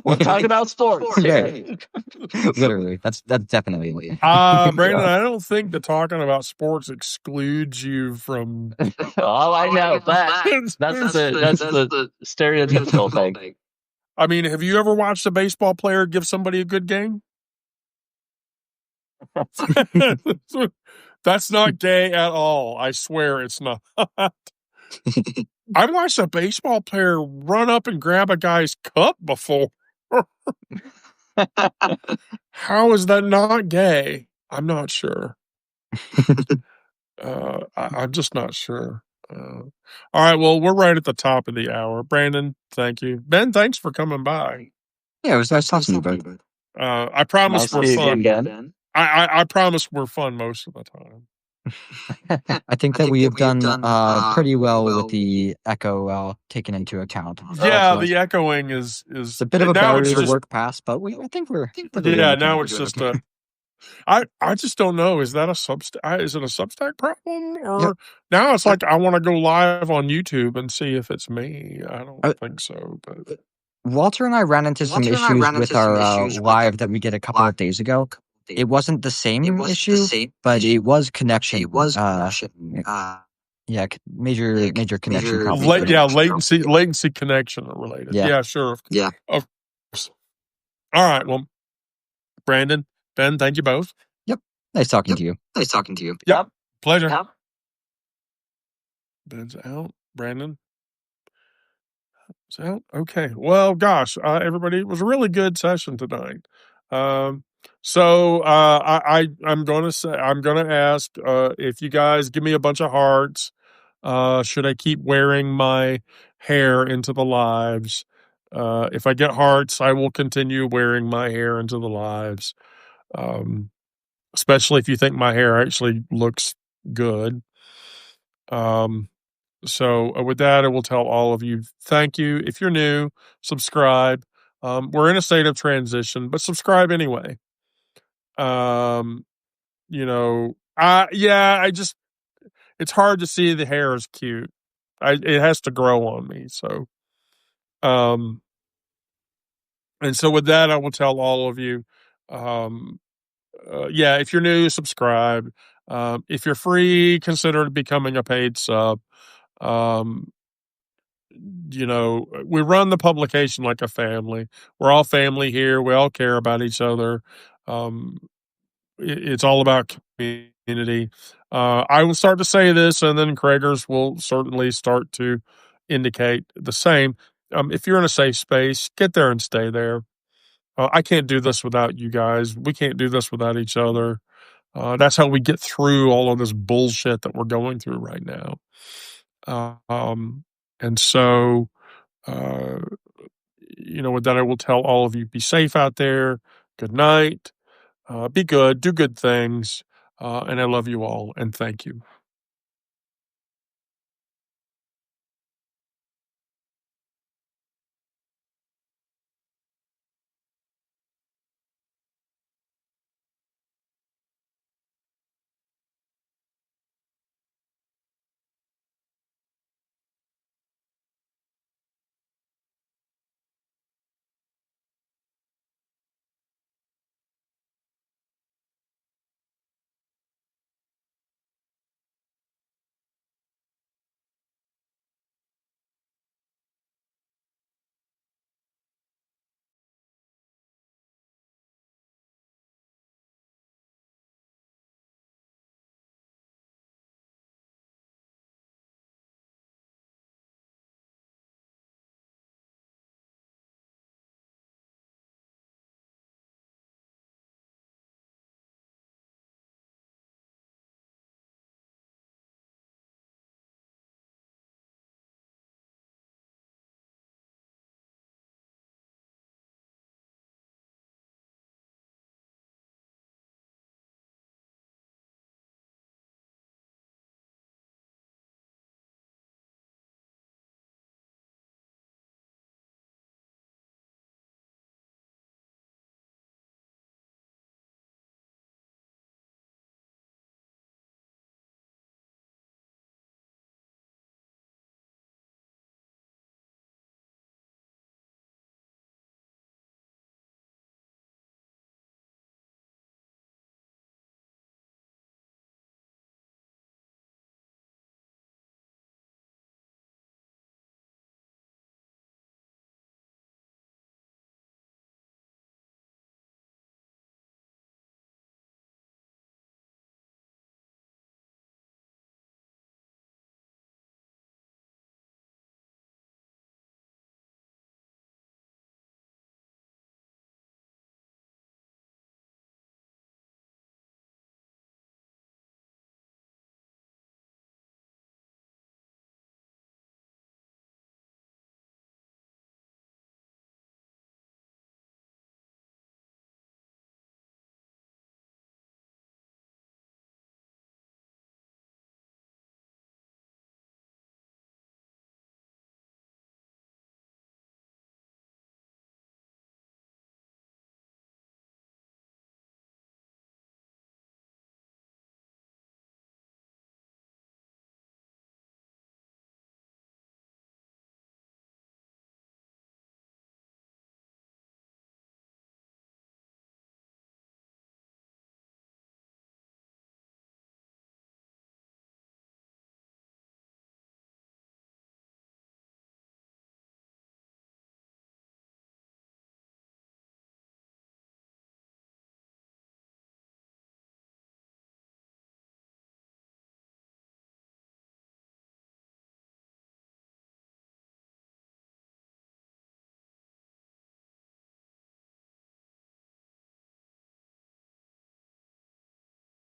We're talking about sports. Literally, that's definitely. Brandon, I don't think that talking about sports excludes you from. Oh, I know, but that's the stereotypical thing. I mean, have you ever watched a baseball player give somebody a good game? That's not gay at all. I swear it's not. I watched a baseball player run up and grab a guy's cup before. How is that not gay? I'm not sure. I'm just not sure. All right, well, we're right at the top of the hour. Brandon, thank you. Ben, thanks for coming by. Yeah, it was nice talking to you, bud. I promise we're fun. Again. I promise we're fun most of the time. I think that we have done pretty well with the echo taken into account. Yeah, the echoing is it's a bit of a barrier to work past, but I think we're now it's just a. I just don't know. Is that a is it a Substack problem, or now it's like I want to go live on YouTube and see if it's me? I don't think so, but. Walter and I ran into some issues with our live that we did a couple of days ago. It wasn't the same issue, but it was connection. Major connection. Latency connection related. Yeah, sure. Yeah. Of course. All right. Well, Brandon, Ben, thank you both. Yep. Nice talking to you. Yep. Pleasure. Yep. Ben's out. Brandon. Out. Okay. Well, gosh, everybody, it was a really good session tonight. So I'm gonna ask if you guys give me a bunch of hearts. Should I keep wearing my hair into the lives? If I get hearts, I will continue wearing my hair into the lives. Especially if you think my hair actually looks good. So with that, I will tell all of you, thank you. If you're new, subscribe. We're in a state of transition, but subscribe anyway. It's hard to see the hair is cute. It has to grow on me. So, and so with that, I will tell all of you, if you're new, subscribe. If you're free, consider becoming a paid sub. We run the publication like a family. We're all family here. We all care about each other. It's all about community. I will start to say this, and then Craigers will certainly start to indicate the same. If you're in a safe space, get there and stay there. I can't do this without you guys. We can't do this without each other. That's how we get through all of this bullshit that we're going through right now. And so, with that, I will tell all of you, be safe out there. Good night. Be good. Do good things. And I love you all. And thank you.